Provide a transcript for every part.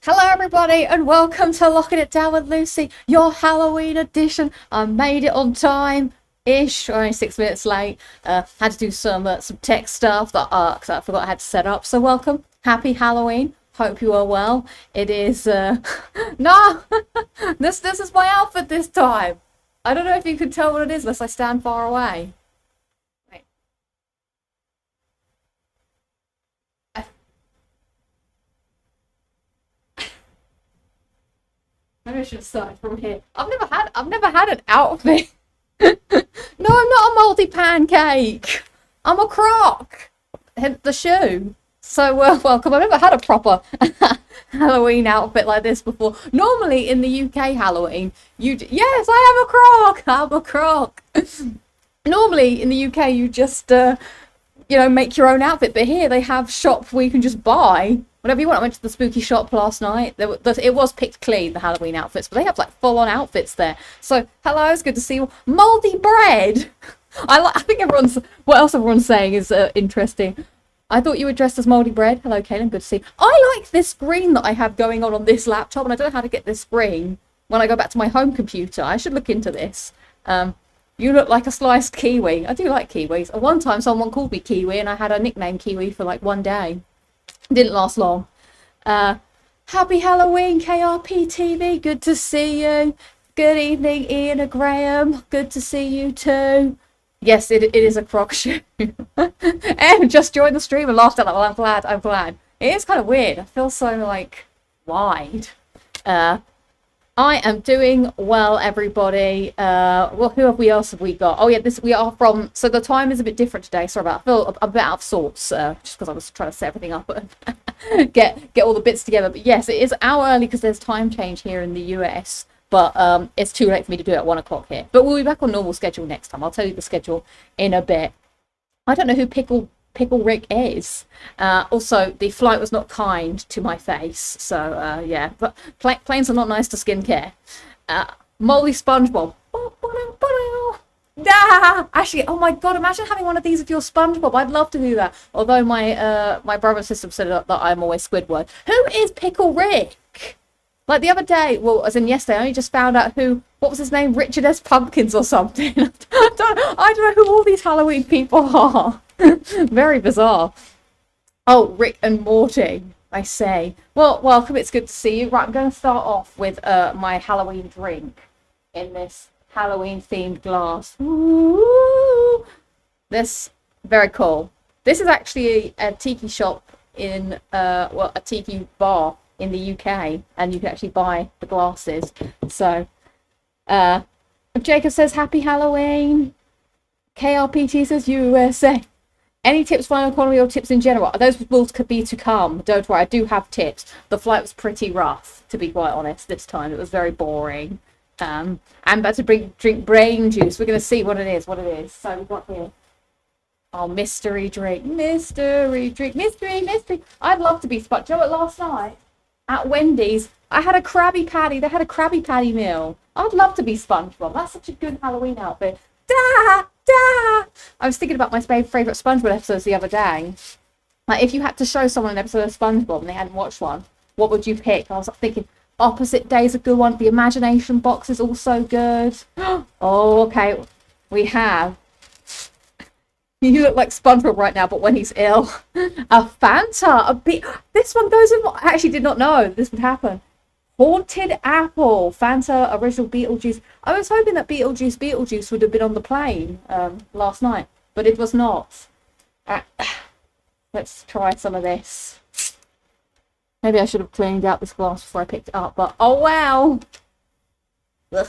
Hello everybody and welcome to Locking It Down with Lucy, your Halloween edition. I made it on time-ish, only 6 minutes late. Had to do some tech stuff that 'cause I forgot I had to set up. So welcome, happy Halloween. Hope you are well. It is no, this is my outfit this time. I don't know if you can tell what it is unless I stand far away. Wait. Maybe I should have started from here. I've never had an outfit. No, I'm not a moldy pancake. I'm a croc. Hence the shoe. So welcome. I've never had a proper Halloween outfit like this before. Normally in the UK Halloween, yes, I am a croc. I'm a croc. Normally in the UK, you just make your own outfit. But here they have shops where you can just buy whatever you want. I went to the spooky shop last night. It was picked clean, the Halloween outfits, but they have like full-on outfits there. So hello, it's good to see you. Moldy bread. I think what else everyone's saying is interesting. I thought you were dressed as moldy bread. Hello, Kaylin. Good to see you. I like this screen that I have going on this laptop, and I don't know how to get this screen when I go back to my home computer. I should look into this. You look like a sliced kiwi. I do like kiwis. At one time, someone called me Kiwi, and I had a nickname Kiwi for like one day. Didn't last long. Happy Halloween, KRP TV. Good to see you. Good evening, Ian and Graham. Good to see you too. Yes, it is a croc shoe. And just joined the stream and laughed at that. Well, I'm glad. It is kind of weird. I feel so like wide. I am doing well, everybody. Well, who else have we got? Oh yeah, we are from. So the time is a bit different today. Sorry about. I feel a bit out of sorts, just because I was trying to set everything up and get all the bits together. But yes, it is an hour early because there's time change here in the US. But it's too late for me to do it at 1 o'clock here. But we'll be back on normal schedule next time. I'll tell you the schedule in a bit. I don't know who Pickle Rick is. Also, the flight was not kind to my face. So, yeah. But planes are not nice to skincare. Moldy SpongeBob. Actually, oh my god, imagine having one of these with your SpongeBob. I'd love to do that. Although my brother and sister said that I'm always Squidward. Who is Pickle Rick? Like the other day, well, as in yesterday, I only just found out what was his name? Richard S. Pumpkins or something. I don't know who all these Halloween people are. Very bizarre. Oh, Rick and Morty, I say. Well, welcome. It's good to see you. Right, I'm going to start off with my Halloween drink in this Halloween-themed glass. Ooh, this, very cool. This is actually a tiki shop in, a tiki bar in the UK, and you can actually buy the glasses. So, Jacob says, happy Halloween. KRPT says, USA. Any tips for final economy or tips in general? Those will be to come. Don't worry, I do have tips. The flight was pretty rough, to be quite honest, this time. It was very boring. I'm about to drink brain juice. We're going to see what it is. So we've got here. Oh, mystery drink. Mystery. I'd love to be spot. Do you know what, last night at Wendy's, I had a Krabby Patty. They had a Krabby Patty meal. I'd love to be SpongeBob. That's such a good Halloween outfit. I was thinking about my favourite SpongeBob episodes the other day. Like, if you had to show someone an episode of SpongeBob and they hadn't watched one, what would you pick? I was thinking Opposite Day's a good one. The Imagination Box is also good. Oh, okay. We have. You look like SpongeBob right now, but when he's ill. A Fanta. This one goes in. I actually did not know this would happen. Haunted Apple. Fanta original Beetlejuice. I was hoping that Beetlejuice would have been on the plane last night, but it was not. Let's try some of this. Maybe I should have cleaned out this glass before I picked it up, but oh wow. Ugh.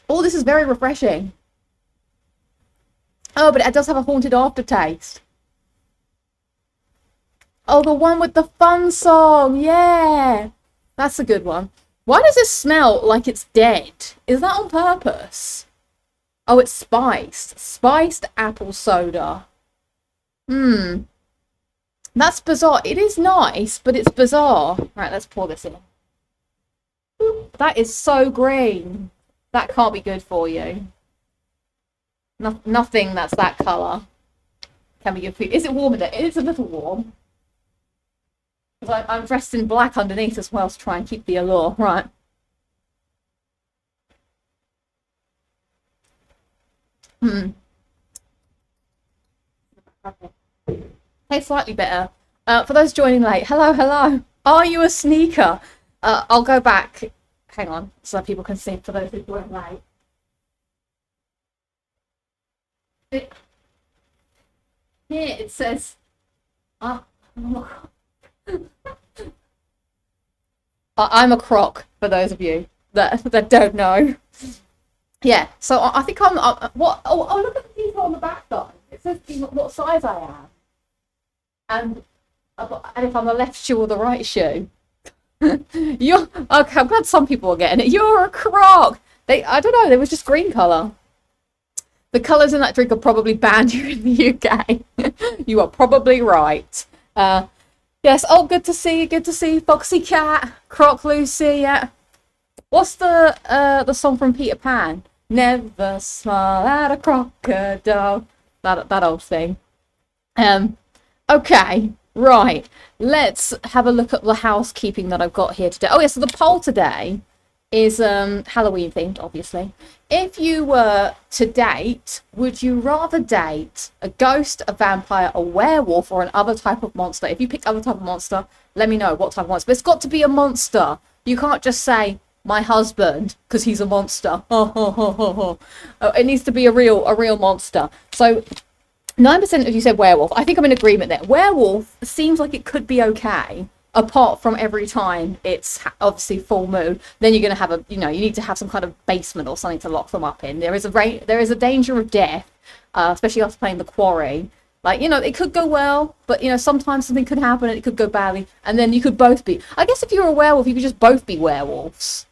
Oh, this is very refreshing. Oh, but it does have a haunted aftertaste. Oh, the one with the fun song. Yeah. That's a good one. Why does this smell like it's dead? Is that on purpose? Oh, it's spiced. Spiced apple soda. That's bizarre. It is nice, but it's bizarre. Right, let's pour this in. That is so green. That can't be good for you. Nothing that's that colour. Can we give? Is it warm in there? It is a little warm. Because I'm dressed in black underneath as well to try and keep the allure. Right. Hey, slightly better. For those joining late, hello, hello. Are you a sneaker? I'll go back. Hang on, so people can see for those who joined late. Here it says, I'm a croc, for those of you that don't know. Yeah, so I think I'm, what, oh, look at the detail on the back, though. It says what size I am. And if I'm the left shoe or the right shoe. You're, okay, I'm glad some people are getting it. You're a croc! I don't know, there was just green colour. The colours in that drink are probably banned here in the UK. You are probably right. Yes, oh, good to see you, Foxy Cat, Croc Lucy, yeah. What's the song from Peter Pan? Never smile at a crocodile. That old thing. Okay, right. Let's have a look at the housekeeping that I've got here today. Oh yeah, so the poll today is Halloween themed, obviously. If you were to date, would you rather date a ghost, a vampire, a werewolf, or an other type of monster? If you pick other type of monster, let me know what type of monster. But it's got to be a monster. You can't just say my husband because he's a monster. It needs to be a real monster. So 9% of you said werewolf. I think I'm in agreement there. Werewolf seems like it could be okay, apart from every time it's obviously full moon. Then you're going to have you need to have some kind of basement or something to lock them up in. There is a danger of death, especially after playing the quarry. Like, it could go well, but, sometimes something could happen and it could go badly. And then you could both be, I guess if you're a werewolf, you could just both be werewolves.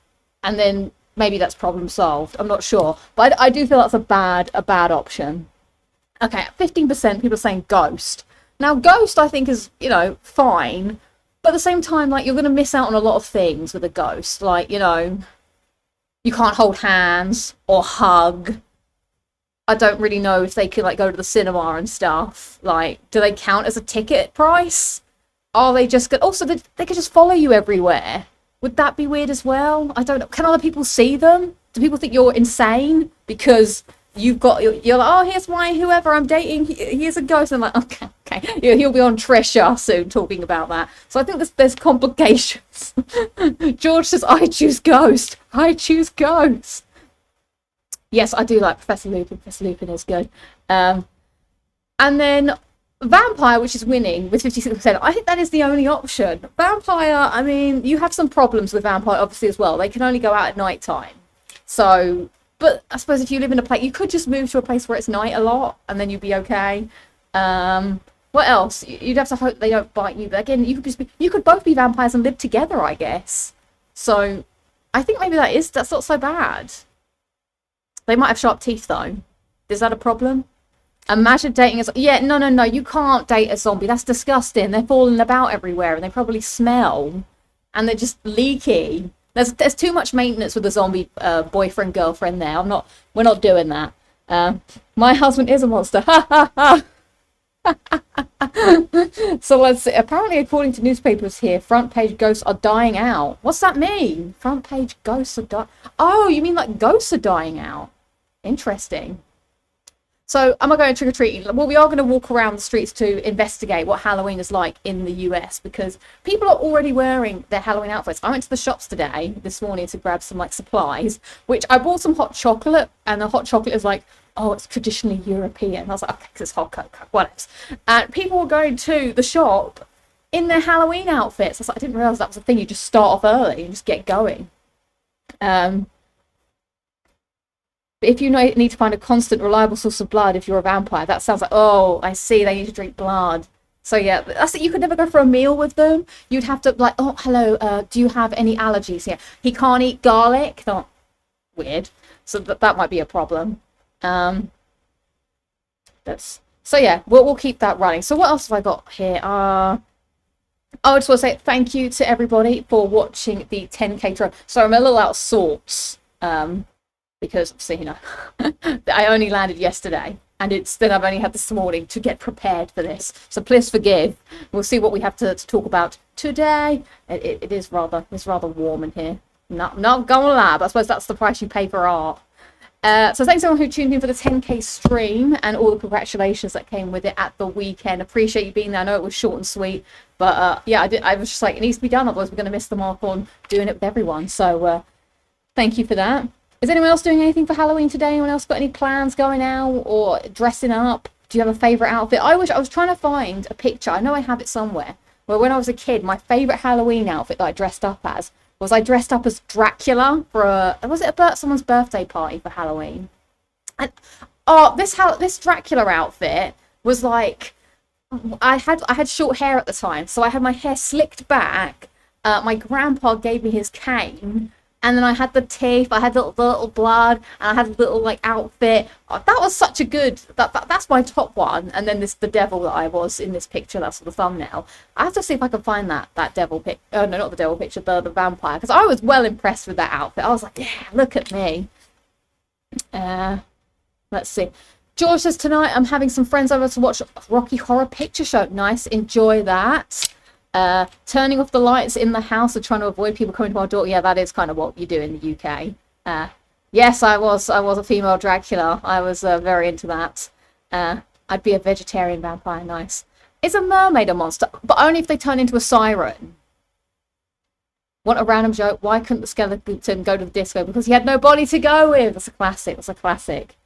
And then maybe that's problem solved. I'm not sure. But I do feel that's a bad option. Okay, 15% people are saying ghost. Now, ghost, I think, is, fine. But at the same time, like, you're going to miss out on a lot of things with a ghost. Like, you can't hold hands or hug. I don't really know if they could, like, go to the cinema and stuff. Like, do they count as a ticket price? Are they just good? Also, they could just follow you everywhere. Would that be weird as well? I don't know. Can other people see them? Do people think you're insane because you're like, oh, here's whoever I'm dating, here's a ghost. I'm like, okay. He'll be on Trisha soon talking about that. So I think there's complications. George says, I choose ghost. Yes, I do like Professor Lupin. Professor Lupin is good. And then vampire, which is winning with 56%. I think that is the only option. Vampire, I mean, you have some problems with vampire, obviously, as well. They can only go out at night time. So, but I suppose if you live in a place, you could just move to a place where it's night a lot, and then you'd be okay. What else? You'd have to hope they don't bite you. But again, you could both be vampires and live together, I guess. So, I think maybe that's not so bad. They might have sharp teeth, though. Is that a problem? Imagine dating no, you can't date a zombie. That's disgusting. They're falling about everywhere and they probably smell and they're just leaky. There's too much maintenance with a zombie boyfriend, girlfriend there. We're not doing that. My husband is a monster. Ha ha ha. So let's see. Apparently, according to newspapers here, front page ghosts are dying out. What's that mean? Front page ghosts are dying. Oh, you mean like ghosts are dying out? Interesting. So, am I going trick-or-treating? Well, we are going to walk around the streets to investigate what Halloween is like in the US because people are already wearing their Halloween outfits. I went to the shops this morning to grab some, like, supplies, which I bought some hot chocolate, and the hot chocolate is like, oh, it's traditionally European. And I was like, okay, because it's hot cocoa, whatever. And people were going to the shop in their Halloween outfits. I was like, I didn't realise that was a thing. You just start off early and just get going. But if you need to find a constant, reliable source of blood if you're a vampire, that sounds like, oh, I see, they need to drink blood. So yeah, that's it. You could never go for a meal with them. You'd have to, like, oh, hello, do you have any allergies? Yeah, he can't eat garlic. Not weird. So that might be a problem. So yeah, we'll keep that running. So what else have I got here? I just want to say thank you to everybody for watching the 10K draw. So I'm a little out of sorts. Because obviously, I only landed yesterday. And then I've only had this morning to get prepared for this. So please forgive. We'll see what we have to talk about today. It's rather warm in here. Not gonna lie, but I suppose that's the price you pay for art. So thanks everyone who tuned in for the 10k stream and all the congratulations that came with it at the weekend. Appreciate you being there. I know it was short and sweet, but yeah, I was just like, it needs to be done, otherwise we're going to miss the mark on doing it with everyone. So thank you for that. Is anyone else doing anything for Halloween today? Anyone else got any plans going out or dressing up? Do you have a favourite outfit? I was trying to find a picture. I know I have it somewhere. Where when I was a kid, my favourite Halloween outfit that I dressed up as was I dressed up as Dracula for someone's birthday party for Halloween. And this Dracula outfit was like, I had short hair at the time, so I had my hair slicked back. My grandpa gave me his cane. And then I had the teeth, I had the little blood, and I had a little like outfit. Oh, that was such a good, that's my top one. And then the devil that I was in this picture, that's the thumbnail. I have to see if I can find that devil picture. Oh no, not the devil picture, the vampire. Because I was well impressed with that outfit. I was like, yeah, look at me. Let's see. George says, tonight I'm having some friends over to watch Rocky Horror Picture Show. Nice, enjoy that. Turning off the lights in the house and trying to avoid people coming to our door. Yeah, that is kind of what you do in the UK. Yes, I was a female Dracula. I was very into that. I'd be a vegetarian vampire. Nice. Is a mermaid a monster? But only if they turn into a siren. Want a random joke? Why couldn't the skeleton go to the disco? Because he had no body to go with. That's a classic. That's a classic.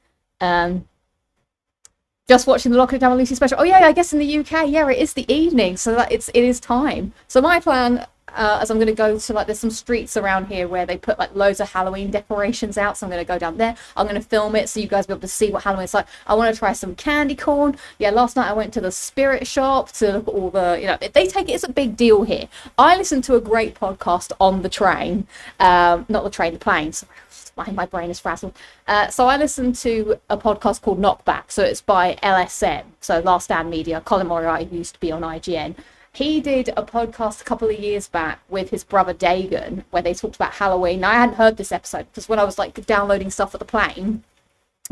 Just watching the Lockin Down Lucy special. Oh yeah, I guess in the UK, yeah, it is the evening, so that it is time. So my plan, as I'm going to go to like, there's some streets around here where they put like loads of Halloween decorations out. So I'm going to go down there. I'm going to film it so you guys will be able to see what Halloween's like. I want to try some candy corn. Yeah, last night I went to the spirit shop to look at all the, they take it. It's a big deal here. I listened to a great podcast on the train, not the train, the plane. Sorry. My brain is frazzled. So I listened to a podcast called Knockback. So it's by LSM. So Last Stand Media. Colin Moriarty used to be on IGN. He did a podcast a couple of years back with his brother Dagan where they talked about Halloween. Now, I hadn't heard this episode because when I was like downloading stuff at the plane,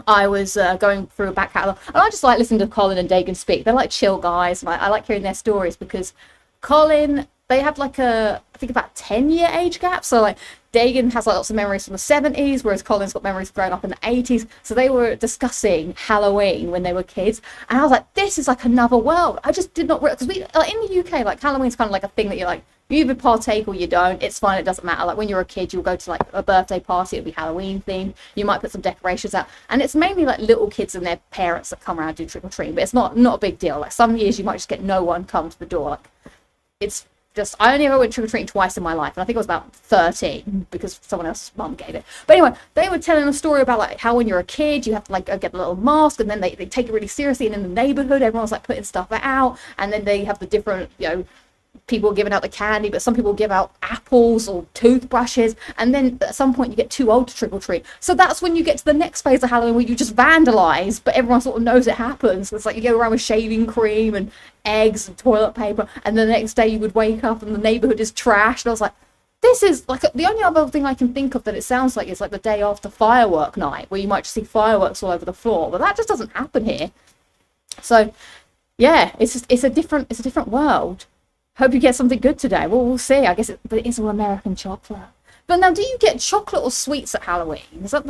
I was going through a back catalogue. And I just like listening to Colin and Dagan speak. They're like chill guys. And I like hearing their stories because Colin, they have like I think about 10-year age gap. So like Dagan has like lots of memories from the 70s, whereas Colin's got memories of growing up in the 80s. So they were discussing Halloween when they were kids. And I was like, this is like another world. I just did not realize, because in the UK, like Halloween's kind of like a thing that you're like, you either partake or you don't. It's fine. It doesn't matter. Like when you're a kid, you'll go to like a birthday party. It'll be Halloween themed. You might put some decorations out. And it's mainly like little kids and their parents that come around and do trick or treating. But it's not a big deal. Like some years you might just get no one come to the door. Like it's just, I only ever went trick-or-treating twice in my life, and I think I was about 13 because someone else's mum gave it. But anyway, they were telling a story about like how when you're a kid you have to like get a little mask, and then they take it really seriously, and in the neighborhood everyone's like putting stuff out, and then they have the different people giving out the candy, but some people give out apples or toothbrushes, and then at some point you get too old to trick-or-treat. So that's when you get to the next phase of Halloween where you just vandalize, but everyone sort of knows it happens. It's like you go around with shaving cream and eggs and toilet paper, and the next day you would wake up and the neighborhood is trashed. And I was like, this is like the only other thing I can think of that it sounds like is like the day after firework night, where you might just see fireworks all over the floor, but that just doesn't happen here. So yeah, it's a different world. Hope you get something good today. Well, we'll see. I guess but it is all American chocolate. But now, do you get chocolate or sweets at Halloween? Is that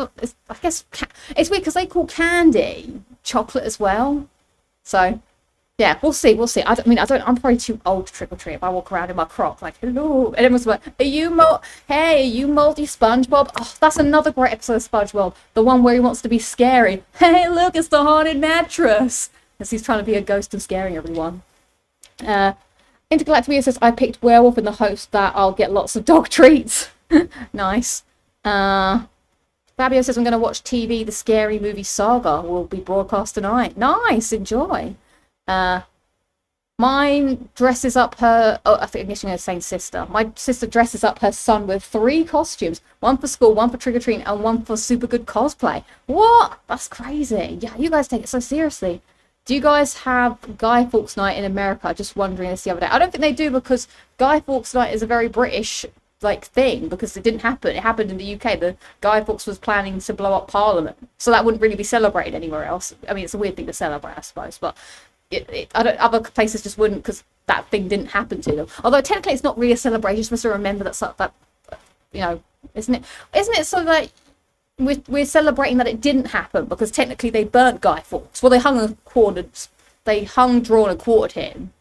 I guess it's weird because they call candy chocolate as well. So yeah, we'll see. I'm probably too old to trick or treat if I walk around in my Crocs like, hello. And everyone's like, are you moldy SpongeBob? Oh, that's another great episode of SpongeBob. The one where he wants to be scary. Hey, look, it's the haunted mattress. Because he's trying to be a ghost and scaring everyone. Intergalactic Media says, I picked werewolf in the hopes that I'll get lots of dog treats. Nice. Fabio says, I'm going to watch TV. The Scary Movie Saga will be broadcast tonight. Nice. Enjoy. Mine dresses up her... Oh, I think I'm guessing her same sister. My sister dresses up her son with 3 costumes. One for school, one for trick-or-treating, and one for super good cosplay. What? That's crazy. Yeah, you guys take it so seriously. Do you guys have Guy Fawkes Night in America? Just wondering this the other day. I don't think they do because Guy Fawkes Night is a very British like thing because it didn't happen. It happened in the UK. The Guy Fawkes was planning to blow up Parliament, so that wouldn't really be celebrated anywhere else. I mean, it's a weird thing to celebrate, I suppose, but other places just wouldn't because that thing didn't happen to them. Although technically, it's not really a celebration. You're supposed to remember that you know, isn't it? Isn't it so that we're celebrating that it didn't happen because technically they burnt Guy Fawkes. Well, they hung, drawn, and quartered him,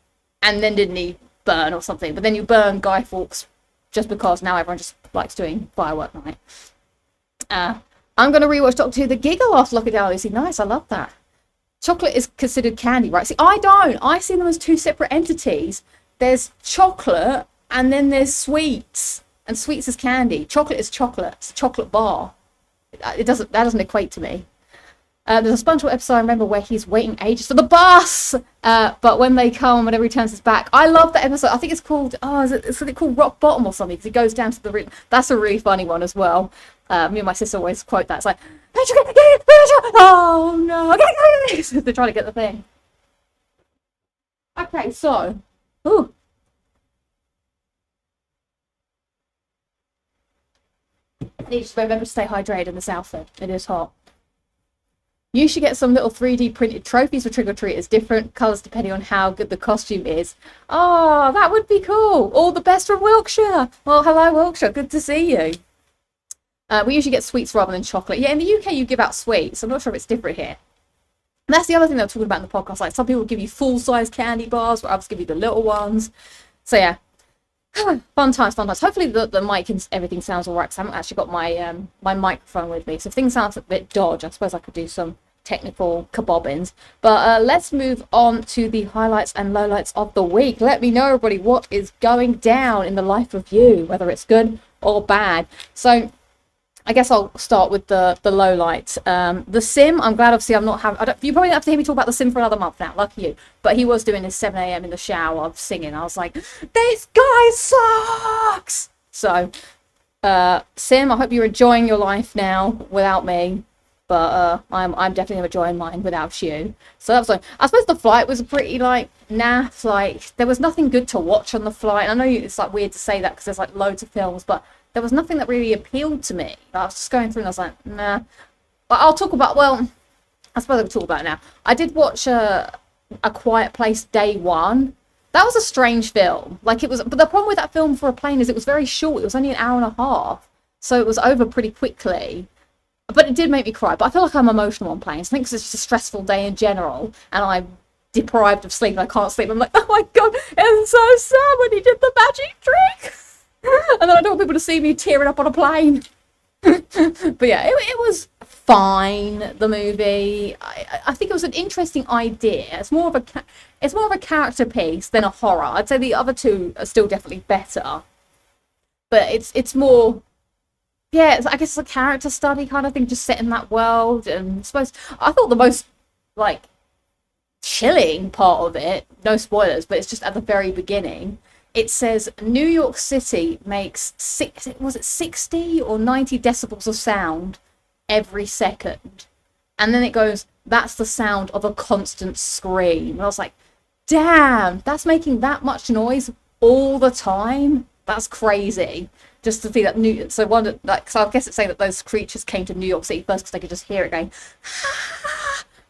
and then didn't he burn or something? But then you burn Guy Fawkes just because now everyone just likes doing firework night. I'm going to rewatch Doctor Who: The Giggle after Lockin Down Lucy. Nice, I love that. Chocolate is considered candy, right? See, I don't. I see them as two separate entities. There's chocolate and then there's sweets. And sweets is candy. Chocolate is chocolate. It's a chocolate bar. That doesn't equate to me. There's a SpongeBob episode I remember where he's waiting ages for the bus, but when they come, whenever he turns his back, I love that episode. I think it's called is it called Rock Bottom or something? Because he goes down to the that's a really funny one as well. Me and my sister always quote that. It's like, oh no, they're trying to get the thing. Okay, so, need to remember to stay hydrated in this outfit. It is hot. You should get some little 3D printed trophies for trick or treaters, different colours depending on how good the costume is. Oh, that would be cool. All the best from Wiltshire. Well, hello Wiltshire, good to see you. We usually get sweets rather than chocolate. Yeah, in the UK you give out sweets. I'm not sure if it's different here. And that's the other thing they're talking about in the podcast. Like, some people give you full-size candy bars, but others give you the little ones. So yeah, fun times. Hopefully the mic and everything sounds all right, because I haven't actually got my my microphone with me. So if things sound a bit dodgy, I suppose I could do some technical kabobbins. But let's move on to the highlights and lowlights of the week. Let me know, everybody, what is going down in the life of you, whether it's good or bad. So I guess I'll start with the lowlights. The Sim, I'm glad, obviously, I'm not having... you probably don't have to hear me talk about The Sim for another month now, lucky you. But he was doing his 7 a.m. in the shower singing. I was like, this guy sucks! So, Sim, I hope you're enjoying your life now without me. But I'm definitely enjoying mine without you. So that was like... I suppose the flight was pretty, like, naff. Like, there was nothing good to watch on the flight. And I know it's, like, weird to say that because there's, like, loads of films, but... there was nothing that really appealed to me. I was just going through and I was like, nah. But I'll talk about, well, I suppose I could talk about it now. I did watch A Quiet Place Day 1. That was a strange film. Like, it was, but the problem with that film for a plane is it was very short. It was only an hour and a half. So it was over pretty quickly. But it did make me cry. But I feel like I'm emotional on planes. I think 'cause it's just a stressful day in general. And I'm deprived of sleep and I can't sleep. I'm like, oh my God, it's so sad when he did the magic trick. And then I don't want people to see me tearing up on a plane. But yeah, it was fine, the movie. I think it was an interesting idea. It's more of a character piece than a horror. I'd say the other two are still definitely better. But it's more, yeah, I guess it's a character study kind of thing, just set in that world. And I thought the most, like, chilling part of it, no spoilers, but it's just at the very beginning. It says New York City makes 60 or 90 decibels of sound every second. And then it goes, that's the sound of a constant scream. And I was like, damn, that's making that much noise all the time? That's crazy. Just to see that so I guess it's saying that those creatures came to New York City first because they could just hear it going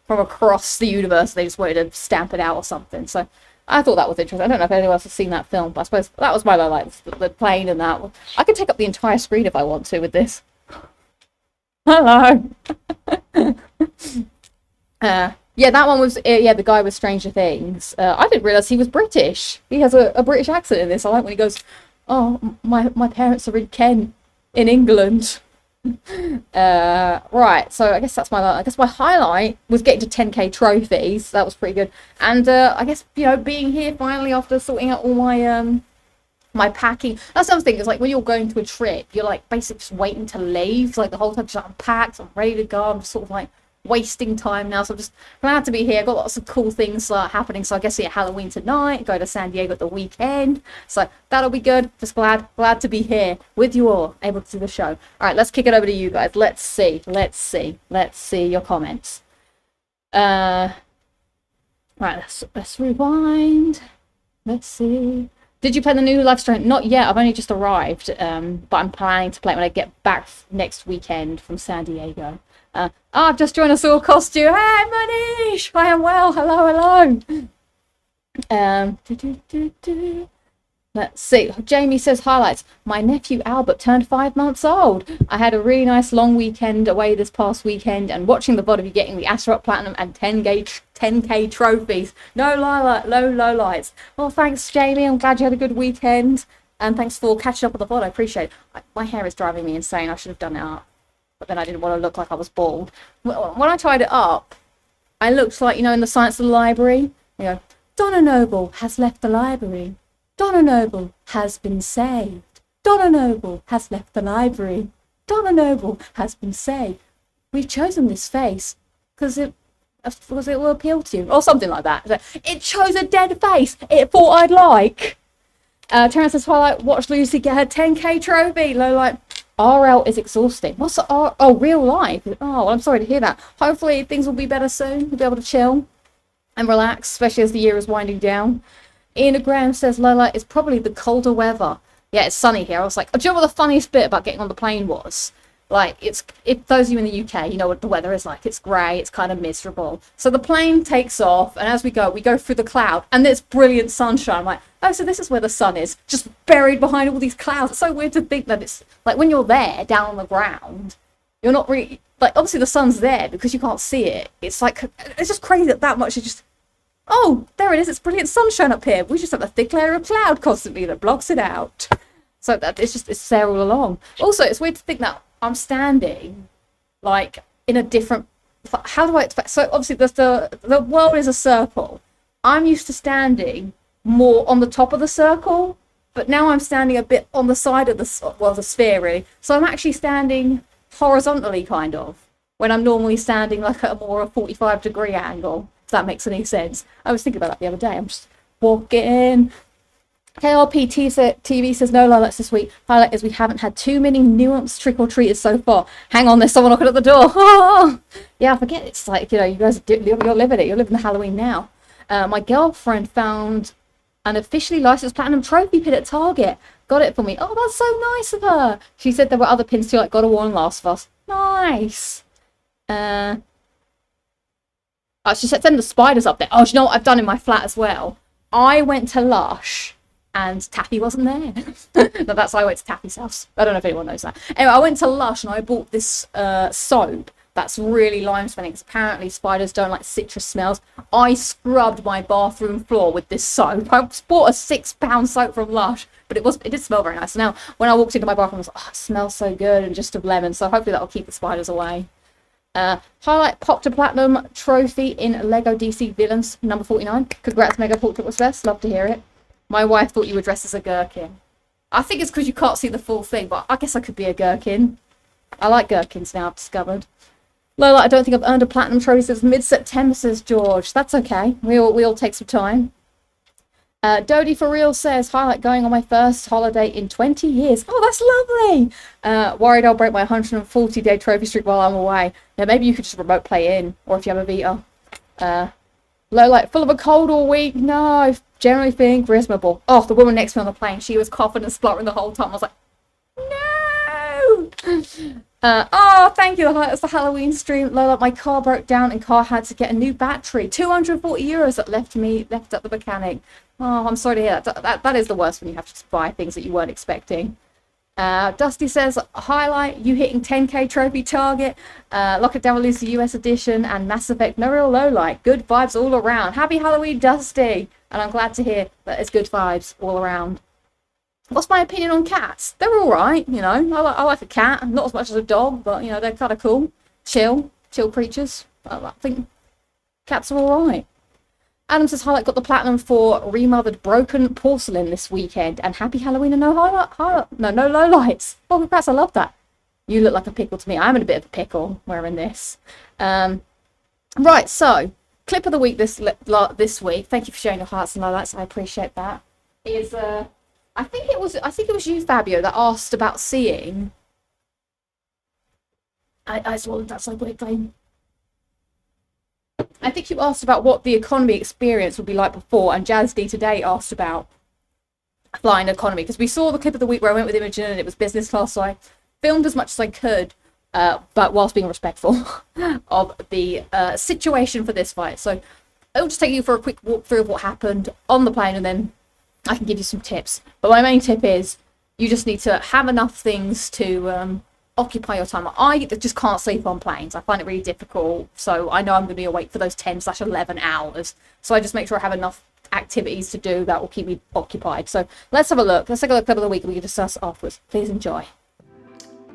from across the universe. They just wanted to stamp it out or something. So I thought that was interesting. I don't know if anyone else has seen that film, but I suppose that was my lowlight, the plane and that. I could take up the entire screen if I want to with this. Hello. Yeah, that one was, the guy with Stranger Things. I didn't realise he was British. He has a British accent in this. I like when he goes, oh, my parents are in Kent, in England. Right, so I guess that's my highlight was getting to 10k trophies. That was pretty good. And I guess, being here finally after sorting out all my my packing. That's something, is like when you're going to a trip, you're like basically just waiting to leave. Like the whole time just like, I'm packed, I'm ready to go. I'm just sort of like wasting time now, so I'm just glad to be here. Got lots of cool things happening. So I guess Halloween tonight, go to San Diego at the weekend, so that'll be good. Just glad to be here with you all, able to do the show. All right, let's kick it over to you guys. Let's see your comments. Right, let's rewind. Let's see. Did you play the new Life Strange? Not yet. I've only just arrived, but I'm planning to play it when I get back next weekend from San Diego. I've just joined a Saw costume. Hey, Manish! I am well. Hello, hello. Let's see. Jamie says, highlights. My nephew Albert turned 5 months old. I had a really nice long weekend away this past weekend and watching the VOD of you getting the Astaroth Platinum and 10K trophies. No low lights. Well, thanks, Jamie. I'm glad you had a good weekend. And thanks for catching up with the VOD. I appreciate it. My hair is driving me insane. I should have done it up. But then I didn't want to look like I was bald. When I tied it up, I looked like, in the Science of the Library. Donna Noble has left the library. Donna Noble has been saved. Donna Noble has left the library. Donna Noble has been saved. We've chosen this face because it will appeal to you, or something like that. It chose a dead face. It thought I'd like. Terrence says, highlight, watch Lucy get her 10K trophy. Low light. RL is exhausting. What's the R? Oh, real life. Oh, well, I'm sorry to hear that. Hopefully things will be better soon. You'll be able to chill and relax, especially as the year is winding down. Ian Graham says, Lola, it's probably the colder weather. Yeah, it's sunny here. I was like, do you know what the funniest bit about getting on the plane was? Like, if those of you in the UK, you know what the weather is like. It's grey, it's kind of miserable. So the plane takes off, and as we go through the cloud, and there's brilliant sunshine. I'm like, oh, so this is where the sun is, just buried behind all these clouds. It's so weird to think that it's, like, when you're there, down on the ground, you're not really, like, obviously the sun's there because you can't see it. It's like, it's just crazy that much is just, oh, there it is, it's brilliant sunshine up here. We just have a thick layer of cloud constantly that blocks it out. So that it's there all along. Also, it's weird to think that I'm standing, like, in a different, how do I expect, so obviously the world is a circle. I'm used to standing more on the top of the circle, but now I'm standing a bit on the side of the sphere, really. So I'm actually standing horizontally, kind of, when I'm normally standing like at a more 45-degree angle, if that makes any sense. I was thinking about that the other day. I'm just walking. KRP TV says, no lowlights this week. Highlight is we haven't had too many nuanced trick-or-treaters so far. Hang on, there's someone knocking at the door. Oh! Yeah, I forget. It's like, you guys, you're living it. You're living the Halloween now. My girlfriend found an officially licensed platinum trophy pin at Target. Got it for me. Oh, that's so nice of her. She said there were other pins too, like God of War and Last of Us. Nice. She said send the spiders up there. Oh, do you know what I've done in my flat as well? I went to Lush. And Taffy wasn't there. No, that's why I went to Taffy's house. I don't know if anyone knows that. Anyway, I went to Lush and I bought this soap that's really lime smelling because apparently spiders don't like citrus smells. I scrubbed my bathroom floor with this soap. I bought a £6 soap from Lush, but it did smell very nice. So now when I walked into my bathroom, I was like, oh, it smells so good, and just of lemon. So hopefully that'll keep the spiders away. Highlight popped a platinum trophy in Lego DC Villains number 49. Congrats, Mega Portrait was best. Love to hear it. My wife thought you were dressed as a gherkin. I think it's because you can't see the full thing, but I guess I could be a gherkin. I like gherkins now, I've discovered. Lola, I don't think I've earned a platinum trophy since mid-September, says George. That's okay. We all take some time. Dodie for real says, highlight going on my first holiday in 20 years. Oh, that's lovely. Worried I'll break my 140-day trophy streak while I'm away. Now, maybe you could just remote play in, or if you have a Vita. Low light, full of a cold all week. No, I generally think reasonable. Oh, the woman next to me on the plane, she was coughing and spluttering the whole time. I was like, no. Oh, thank you. That's the Halloween stream. Low light, my car broke down and car had to get a new battery. 240 euros that left at the mechanic. Oh, I'm sorry to hear that. That is the worst when you have to buy things that you weren't expecting. Dusty says, highlight, you hitting 10K trophy target, Lock It Down with Lucy US edition, and Mass Effect no real low light. Good vibes all around. Happy Halloween, Dusty. And I'm glad to hear that it's good vibes all around. What's my opinion on cats? They're alright, I like a cat. Not as much as a dog, but, they're kind of cool. Chill creatures. I think cats are alright. Adam says, highlight got the platinum for remothered broken porcelain this weekend. And happy Halloween and no low lights. Oh, congrats, I love that. You look like a pickle to me. I'm in a bit of a pickle wearing this. Right, so, clip of the week this week. Thank you for sharing your hearts and lowlights. I appreciate that. Is I think it was you, Fabio, that asked about seeing. I swallowed that so quickly. I think you asked about what the economy experience would be like before, and Jazz D today asked about flying economy, because we saw the clip of the week where I went with Imogen and it was business class, so I filmed as much as I could, but whilst being respectful of the situation for this flight. So I'll just take you for a quick walkthrough of what happened on the plane, and then I can give you some tips. But my main tip is you just need to have enough things to occupy your time. I just can't sleep on planes. I find it really difficult. So I know I'm going to be awake for those 10/11 hours. So I just make sure I have enough activities to do that will keep me occupied. So let's have a look. Let's take a look at clip of the week and we can discuss afterwards. Please enjoy.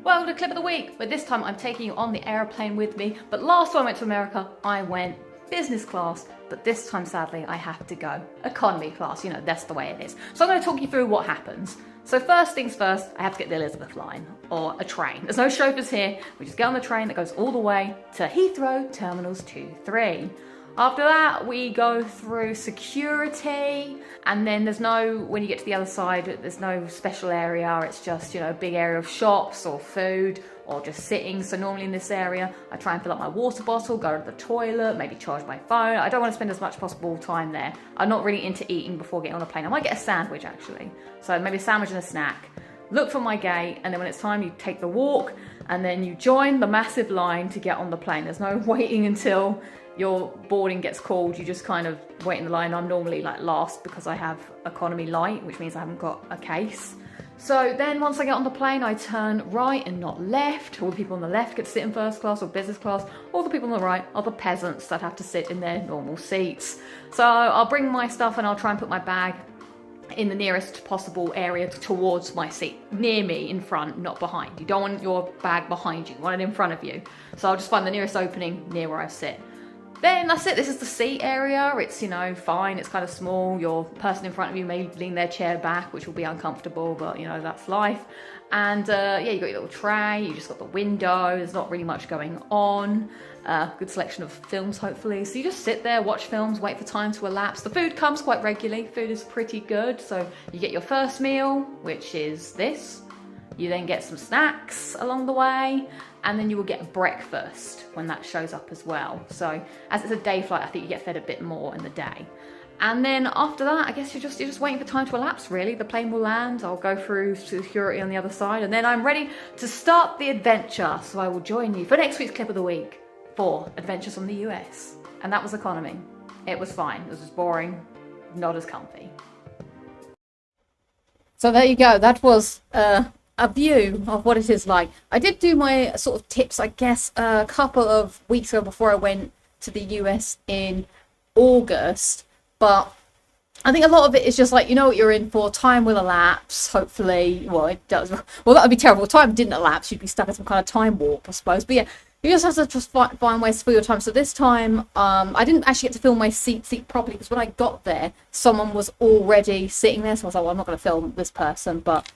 Well, the clip of the week, but this time I'm taking you on the aeroplane with me. But last time I went to America, I went business class, but this time sadly I have to go economy class. You know, that's the way it is. So I'm going to talk you through what happens. So first things first, I have to get the Elizabeth line, or a train. There's no chauffeurs here. We just get on the train that goes all the way to Heathrow Terminals 2, 3. After that, we go through security, and then there's no, when you get to the other side, there's no special area. It's just, you know, a big area of shops or food or just sitting. So normally in this area, I try and fill up my water bottle, go to the toilet, maybe charge my phone. I don't want to spend as much possible time there. I'm not really into eating before getting on a plane. I might get a sandwich actually. So maybe a sandwich and a snack. Look for my gate, and then when it's time, you take the walk, and then you join the massive line to get on the plane. There's no waiting until your boarding gets called. You just kind of wait in the line. I'm normally like last because I have economy light, which means I haven't got a case. So then once I get on the plane, I turn right and not left. All the people on the left get to sit in first class or business class. All the people on the right are the peasants that have to sit in their normal seats. So I'll bring my stuff and I'll try and put my bag in the nearest possible area towards my seat, near me, in front, not behind. You don't want your bag behind you, you want it in front of you. So I'll just find the nearest opening near where I sit. Then that's it. This is the seat area. It's, you know, fine. It's kind of small. Your person in front of you may lean their chair back, which will be uncomfortable, but, you know, that's life. And, yeah, you got your little tray. You just got the window. There's not really much going on. Good selection of films, hopefully. So you just sit there, watch films, wait for time to elapse. The food comes quite regularly. Food is pretty good. So you get your first meal, which is this. You then get some snacks along the way, and then you will get breakfast when that shows up as well. So as it's a day flight, I think you get fed a bit more in the day. And then after that, I guess you're just waiting for time to elapse, really. The plane will land, I'll go through security on the other side, and then I'm ready to start the adventure. So I will join you for next week's clip of the week for Adventures from the US. And that was economy. It was fine. It was just boring, not as comfy. So there you go. That was a view of what it is like. I did do my sort of tips, I guess, a couple of weeks ago before I went to the US in August, but I think a lot of it is just like, you know what you're in for. Time will elapse, hopefully. Well, it does. Well, that would be terrible. Time didn't elapse. You'd be stuck in some kind of time warp, I suppose. But yeah, you just have to just find ways to fill your time. So this time, I didn't actually get to film my seat properly, because when I got there, someone was already sitting there. So I was like, well, I'm not going to film this person, but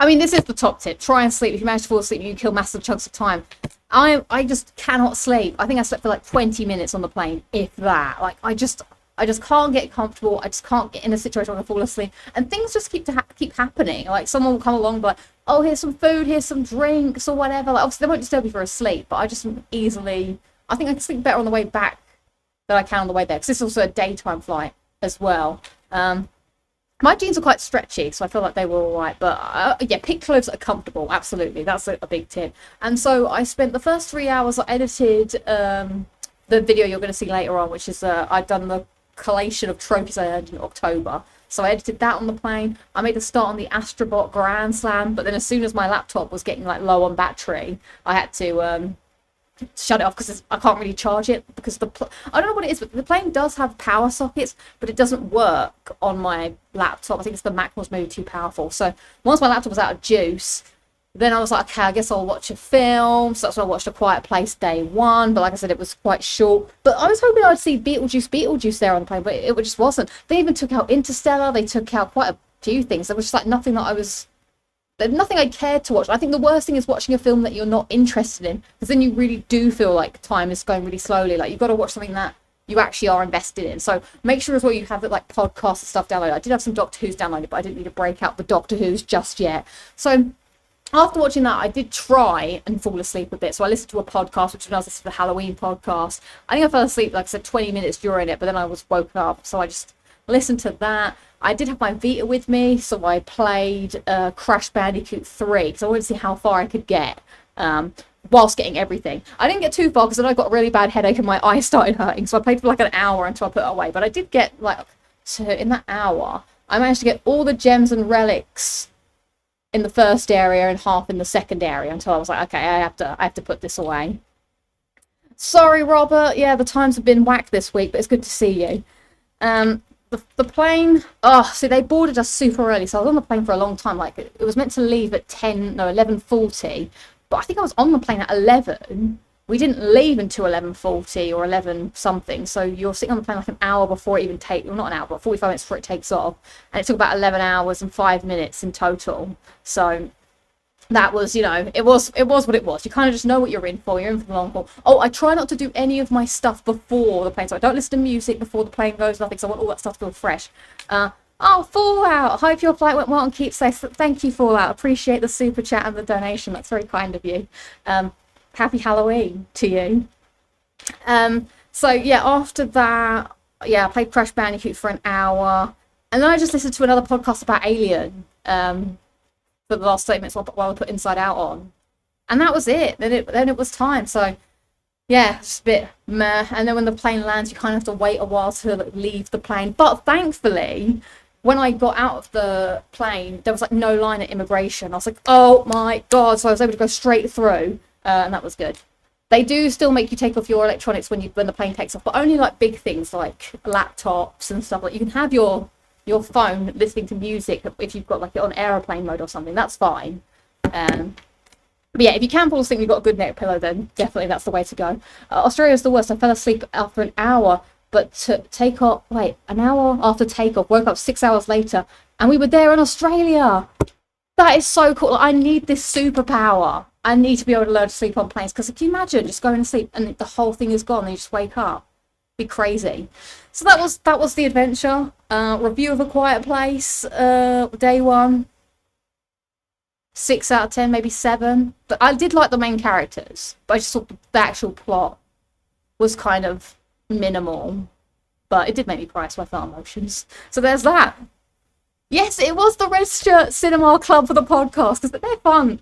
I mean, this is the top tip. Try and sleep. If you manage to fall asleep, you kill massive chunks of time. I just cannot sleep. I think I slept for like 20 minutes on the plane, if that. Like, I just can't get comfortable. I just can't get in a situation where I fall asleep. And things just keep happening. Like, someone will come along and be like, oh, here's some food, here's some drinks or whatever. Like, obviously, they won't disturb you for a sleep, but I just easily, I think I can sleep better on the way back than I can on the way there. Because this is also a daytime flight as well. My jeans are quite stretchy, so I feel like they were all right. But yeah, pick clothes that are comfortable. Absolutely. That's a big tip. And so I spent the first 3 hours, I edited the video you're going to see later on, which is I'd done the collation of trophies I earned in October. So I edited that on the plane. I made a start on the Astrobot Grand Slam, but then as soon as my laptop was getting like low on battery, I had to shut it off because I can't really charge it, because I don't know what it is, but the plane does have power sockets, but it doesn't work on my laptop. I think it's the Mac was maybe too powerful. So once my laptop was out of juice, then I was like, okay, I guess I'll watch a film. So that's when I watched A Quiet Place day one, but like I said, it was quite short. But I was hoping I'd see Beetlejuice there on the plane, but it just wasn't. They even took out Interstellar. They took out quite a few things. There was just like nothing I cared to watch. I think the worst thing is watching a film that you're not interested in, because then you really do feel like time is going really slowly. Like, you've got to watch something that you actually are invested in. So make sure as well you have like podcasts and stuff downloaded. I did have some Doctor Who's downloaded, but I didn't need to break out the Doctor Who's just yet. So after watching that, I did try and fall asleep a bit. So I listened to a podcast, which was the Halloween podcast. I think I fell asleep, like I said, 20 minutes during it, but then I was woken up. So I just listened to that. I did have my Vita with me, so I played Crash Bandicoot 3 because I wanted to see how far I could get whilst getting everything. I didn't get too far because then I got a really bad headache and my eye started hurting, so I played for like an hour until I put it away. But I did get like, so in that hour, I managed to get all the gems and relics in the first area and half in the second area until I was like, okay, I have to put this away. Sorry, Robert. Yeah, the times have been whack this week, but it's good to see you. The plane, see, they boarded us super early, so I was on the plane for a long time. Like, it was meant to leave at 11:40, but I think I was on the plane at 11. We didn't leave until 11:40 or 11 something, so you're sitting on the plane like an hour before it even takes, well, not an hour, but 45 minutes before it takes off, and it took about 11 hours and 5 minutes in total. So that was, you know, it was what it was. You kind of just know what you're in for. You're in for the long haul. Oh, I try not to do any of my stuff before the plane, so I don't listen to music before the plane goes, nothing, so I want all that stuff to feel fresh. Oh, Fallout, hope your flight went well and keep safe. Thank you, Fallout. Appreciate the super chat and the donation. That's very kind of you. Happy Halloween to you. So yeah, after that, yeah, I played Crash Bandicoot for an hour, and then I just listened to another podcast about Alien for the last 30 minutes while I put Inside Out on, and that was it. Then it was time. So yeah, it's a bit meh. And then when the plane lands, you kind of have to wait a while to leave the plane. But thankfully, when I got out of the plane, there was like no line at immigration. I was like, oh my god! So I was able to go straight through, and that was good. They do still make you take off your electronics when the plane takes off, but only like big things like laptops and stuff. Like you can have your phone listening to music if you've got like it on airplane mode or something. That's fine. But yeah, if you can fall asleep, you've got a good neck pillow, then definitely that's the way to go. Australia's the worst. I fell asleep after an hour, but to take off, an hour after takeoff, woke up 6 hours later, and we were there in Australia. That is so cool. I need this superpower. I need to be able to learn to sleep on planes, because can you imagine just going to sleep and the whole thing is gone and you just wake up? Be crazy. So that was the adventure. Review of A Quiet Place, day 1. 6 out of 10, maybe 7. But I did like the main characters, but I just thought the actual plot was kind of minimal. But it did make me cry, so I felt emotions. So there's that. Yes, it was the Red Shirt Cinema Club for the podcast, because they're fun,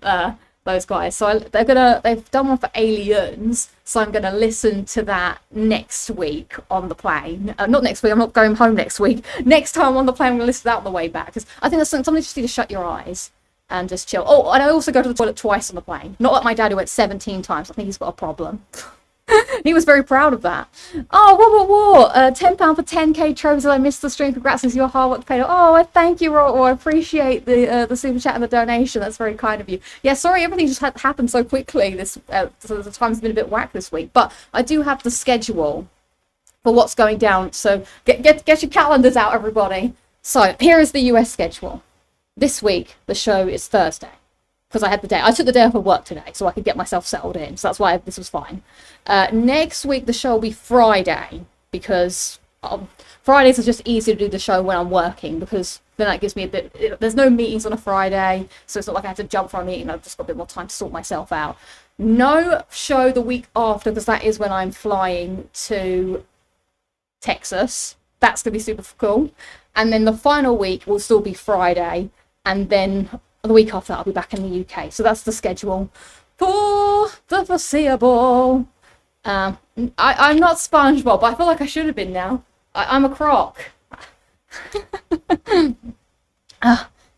those guys. So they've done one for Aliens, so I'm gonna listen to that next week on the plane. Not next week, I'm not going home next week. Next time on the plane, I'm gonna listen to that on the way back, because I think that's something you just need to shut your eyes and just chill. Oh, and I also go to the toilet twice on the plane. Not like my dad who went 17 times. I think he's got a problem. He was very proud of that. Oh, £10 for 10k trophies. I missed the stream. Congrats on your hard work paid. Oh, I thank you, Rob. I appreciate the super chat and the donation. That's very kind of you. Yeah, sorry, everything just happened so quickly. This so the time's been a bit whack this week, but I do have the schedule for what's going down. So get your calendars out, everybody. So here is the US schedule. This week the show is Thursday, because I took the day off of work today so I could get myself settled in, so that's why this was fine. Next week the show will be Friday, because Fridays are just easier to do the show when I'm working, because then that gives me a bit, there's no meetings on a Friday, so it's not like I have to jump for a meeting. I've just got a bit more time to sort myself out. No show the week after, because that is when I'm flying to Texas. That's gonna be super cool. And then the final week will still be Friday, and then the week after I'll be back in the UK. So that's the schedule for the foreseeable. I'm not SpongeBob, but I feel like I should have been now. I'm a croc.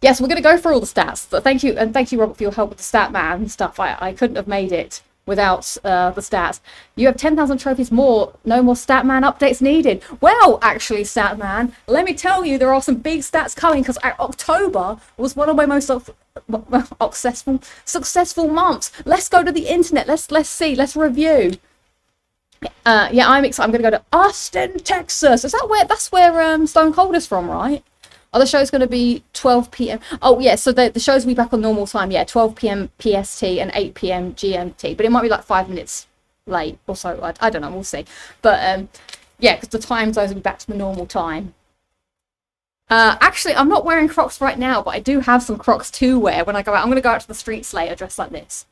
Yes, we're going to go through all the stats. But thank you, Robert, for your help with the stat man stuff. I couldn't have made it without the stats. You have 10,000 trophies more. No more Statman updates needed. Well, actually, Statman, let me tell you, there are some big stats coming, because October was one of my most successful months. Let's go to the internet. Let's see. Let's review. Yeah, I'm excited. I'm going to go to Austin, Texas. That's where Stone Cold is from, right? Oh, the show's going to be 12 p.m. Oh, yeah, so the show's will be back on normal time. Yeah, 12 p.m. PST and 8 p.m. GMT. But it might be like 5 minutes late or so. I don't know. We'll see. But, yeah, because the time zones will be back to the normal time. Actually, I'm not wearing Crocs right now, but I do have some Crocs to wear when I go out. I'm going to go out to the streets later dressed like this.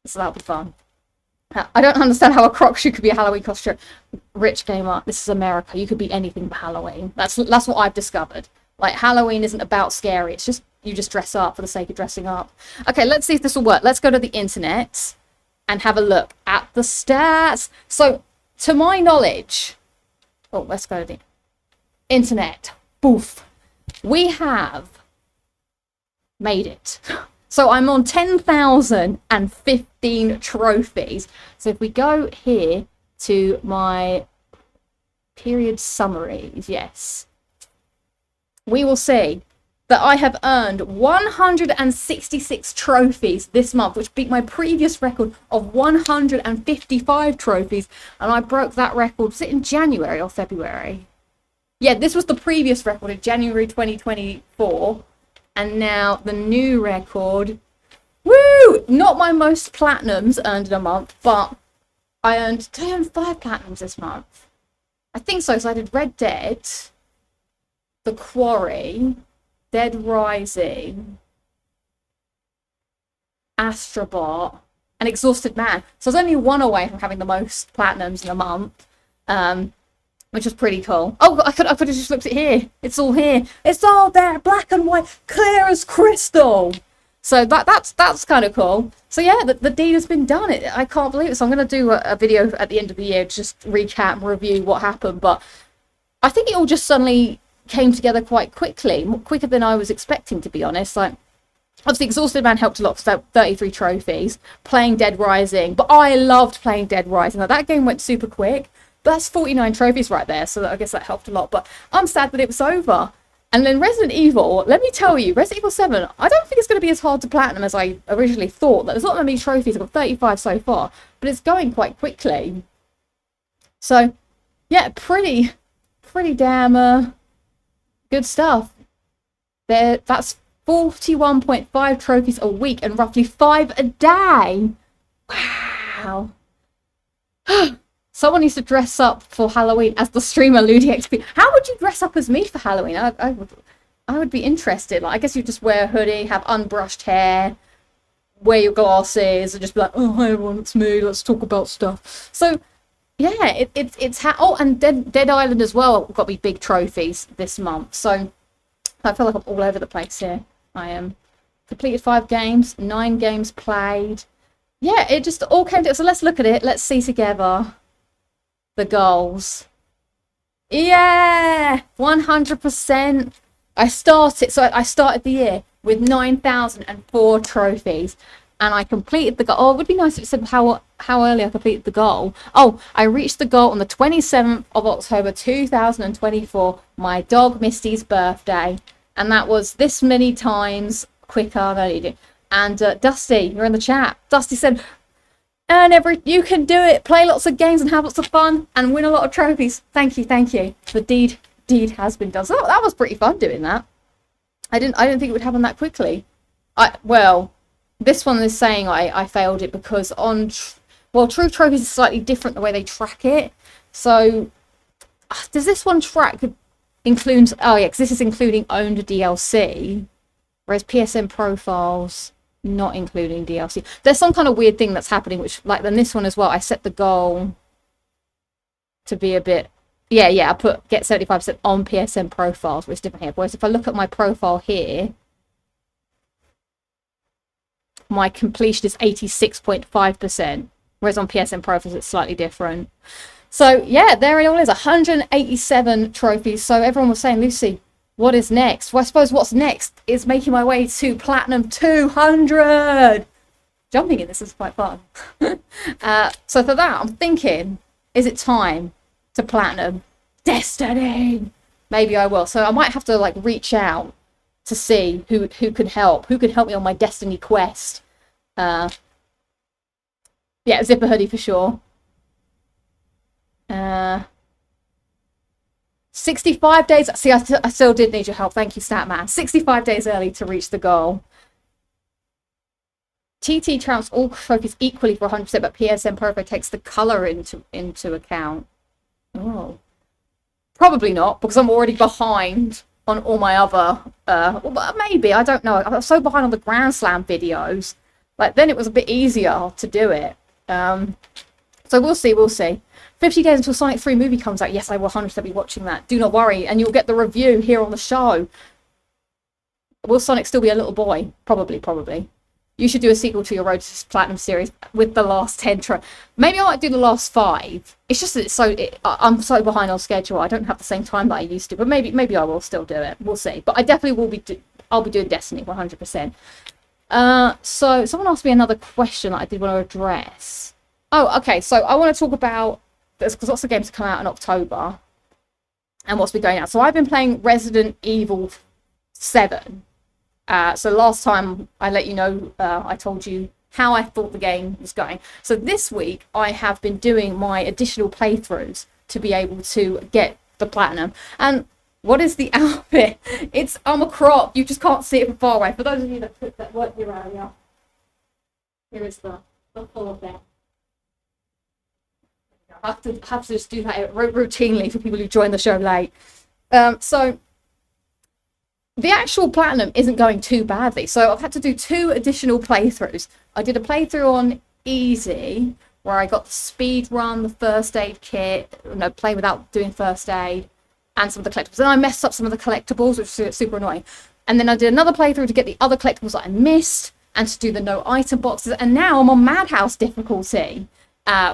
So that'll be fun. I don't understand how a croc shoe could be a Halloween costume. Rich gamer, this is America. You could be anything but Halloween. That's what I've discovered. Like, Halloween isn't about scary. It's just, you just dress up for the sake of dressing up. Okay, let's see if this will work. Let's go to the internet and have a look at the stats. So, to my knowledge... Oh, let's go to the internet. Boof. We have made it. So I'm on 10,015 trophies. So if we go here to my period summaries, yes, we will see that I have earned 166 trophies this month, which beat my previous record of 155 trophies. And I broke that record, was it in January or February? Yeah, this was the previous record in January 2024. And now the new record, woo! Not my most platinums earned in a month, but did I earn 5 platinums this month? I think so, so I did Red Dead, The Quarry, Dead Rising, Astrobot, and Exhausted Man. So I was only one away from having the most platinums in a month. Which was pretty cool. Oh, I could have just looked at here. It's all here. It's all there, black and white, clear as crystal. So that's kind of cool. So yeah, the deed has been done. I can't believe it. So I'm going to do a video at the end of the year, just recap and review what happened. But I think it all just suddenly came together quite quickly, quicker than I was expecting, to be honest. Like, obviously, Exhausted Man helped a lot, so 33 trophies. Playing Dead Rising, but I loved playing Dead Rising. Now, that game went super quick. That's 49 trophies right there, so I guess that helped a lot. But I'm sad that it was over. And then Resident Evil, let me tell you, Resident Evil 7, I don't think it's going to be as hard to platinum as I originally thought. There's not that many trophies. I've got 35 so far, but it's going quite quickly. So, yeah, pretty damn good stuff. That's 41.5 trophies a week and roughly 5 a day. Wow. Someone needs to dress up for Halloween as the streamer LudiXP. How would you dress up as me for Halloween? I would be interested. Like, I guess you just wear a hoodie, have unbrushed hair, wear your glasses, and just be like, oh, hi everyone, it's me. Let's talk about stuff. So, yeah, it's oh, and Dead Island as well got me big trophies this month. So I feel like I'm all over the place here. I am completed 5 games, 9 games played. Yeah, it just all came together. So let's look at it. Let's see together the goals. Yeah, 100%. I started the year with 9,004 trophies, and I completed the goal. Oh, it would be nice if it said how early I completed the goal. Oh, I reached the goal on the 27th of October 2024, my dog Misty's birthday, and that was this many times quicker than I needed. And Dusty, you're in the chat. Dusty said, you can do it. Play lots of games and have lots of fun and win a lot of trophies. Thank you. The deed has been done. So that was pretty fun doing that. I didn't think it would happen that quickly. Well, this one is saying I failed it because True Trophies is slightly different the way they track it. So does this one track includes? Oh yeah, because this is including owned DLC, whereas PSN profiles not including DLC. There's some kind of weird thing that's happening, which, like, then this one as well, I set the goal to be a bit, I put get 75% on PSN profiles, which is different here. Whereas if I look at my profile here, my completion is 86.5%, whereas on PSN profiles it's slightly different. So yeah, there it all is, 187 trophies. So everyone was saying, Lucy, what is next? Well, I suppose what's next is making my way to Platinum 200. Jumping in this is quite fun. So for that, I'm thinking, is it time to Platinum Destiny? Maybe I will. So I might have to, like, reach out to see who could help. Who could help me on my Destiny quest? Yeah, Zipper Hoodie for sure. 65 days. See, I still did need your help. Thank you, Statman. 65 days early to reach the goal. TT counts all trophies equally for 100%, but PSN Profile takes the color into account. Oh, probably not, because I'm already behind on all my other. Well, maybe, I don't know. I'm so behind on the Grand Slam videos. Like, then it was a bit easier to do it. So we'll see, we'll see. 50 days until Sonic 3 movie comes out. Yes, I will 100% be watching that. Do not worry. And you'll get the review here on the show. Will Sonic still be a little boy? Probably, probably. You should do a sequel to your Road to Platinum series with the last 10. Maybe I might do the last 5. It's just that I'm so behind on schedule. I don't have the same time that I used to. But maybe I will still do it. We'll see. But I definitely will be. I'll be doing Destiny 100%. So someone asked me another question that I did want to address. Oh, okay. So I want to talk about this because lots of games come out in October, and what's been going on. So I've been playing Resident Evil 7. So last time I let you know, I told you how I thought the game was going. So this week I have been doing my additional playthroughs to be able to get the platinum. And what is the outfit? It's I'm a crop. You just can't see it from far away. For those of you that work here area, here is the full of that. I have to just do that routinely for people who join the show late. So the actual platinum isn't going too badly. So I've had to do 2 additional playthroughs. I did a playthrough on easy, where I got the speed run, the first aid kit, play without doing first aid, and some of the collectibles. Then I messed up some of the collectibles, which was super annoying. And then I did another playthrough to get the other collectibles that I missed, and to do the no item boxes. And now I'm on Madhouse difficulty,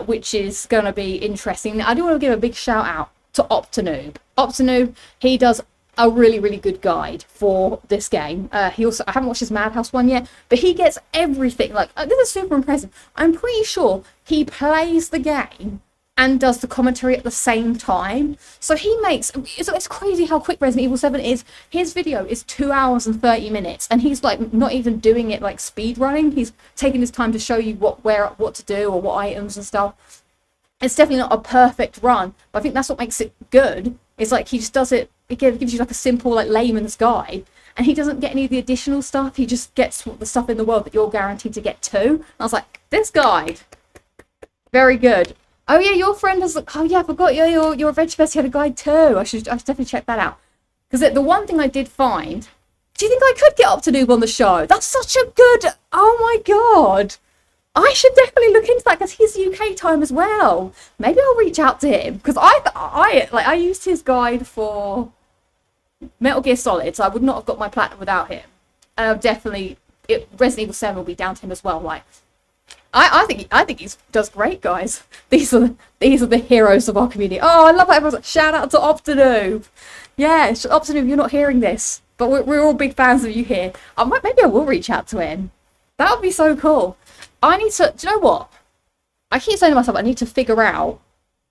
which is going to be interesting. I do want to give a big shout out to Optinoob. Optinoob, he does a really, really good guide for this game. I haven't watched his Madhouse one yet, but he gets everything. Like, this is super impressive. I'm pretty sure he plays the game and does the commentary at the same time. So he makes, it's crazy how quick Resident Evil 7 is. His video is 2 hours and 30 minutes, and he's like not even doing it like speed running. He's taking his time to show you what to do or what items and stuff. It's definitely not a perfect run, but I think that's what makes it good. It's like he just does it. It gives you like a simple, like, layman's guide, and he doesn't get any of the additional stuff. He just gets the stuff in the world that you're guaranteed to get to. And I was like, this guide, very good. Oh yeah, your friend has. Oh yeah, I forgot your Adventure Fest had a guide too. I should definitely check that out. Because the one thing I did find. Do you think I could get Optinoob on the show? That's such a good. Oh my god. I should definitely look into that because he's UK time as well. Maybe I'll reach out to him because I used his guide for Metal Gear Solid, so I would not have got my platinum without him. Definitely, Resident Evil 7 will be down to him as well. Like, I think he does great, guys. These are the heroes of our community. Oh, I love how everyone's like, shout out to Optinoob. Yeah, Optinoob, you're not hearing this, but we're all big fans of you here. Maybe I will reach out to him. That would be so cool. I need to. Do you know what? I keep saying to myself, I need to figure out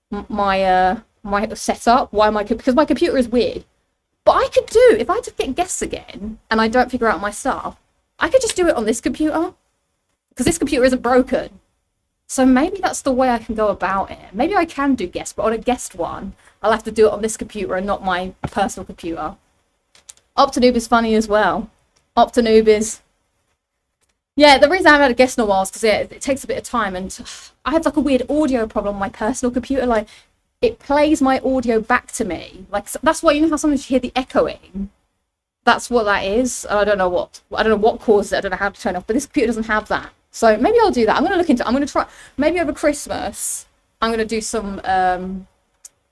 my setup. Because my computer is weird. But I could do, if I had to get guests again and I don't figure out my stuff, I could just do it on this computer because this computer isn't broken. So maybe that's the way I can go about it. Maybe I can do guests, but on a guest one, I'll have to do it on this computer and not my personal computer. Optinoob is funny as well. Optinoob is. Yeah, the reason I haven't had a guest in a while is because it takes a bit of time, and I have like a weird audio problem on my personal computer. Like, it plays my audio back to me. Like, that's why, you know how sometimes you hear the echoing? That's what that is. I don't know what causes it. I don't know how to turn it off, but this computer doesn't have that. So maybe I'll do that. I'm going to look into it. I'm going to try, maybe over Christmas, I'm going to do some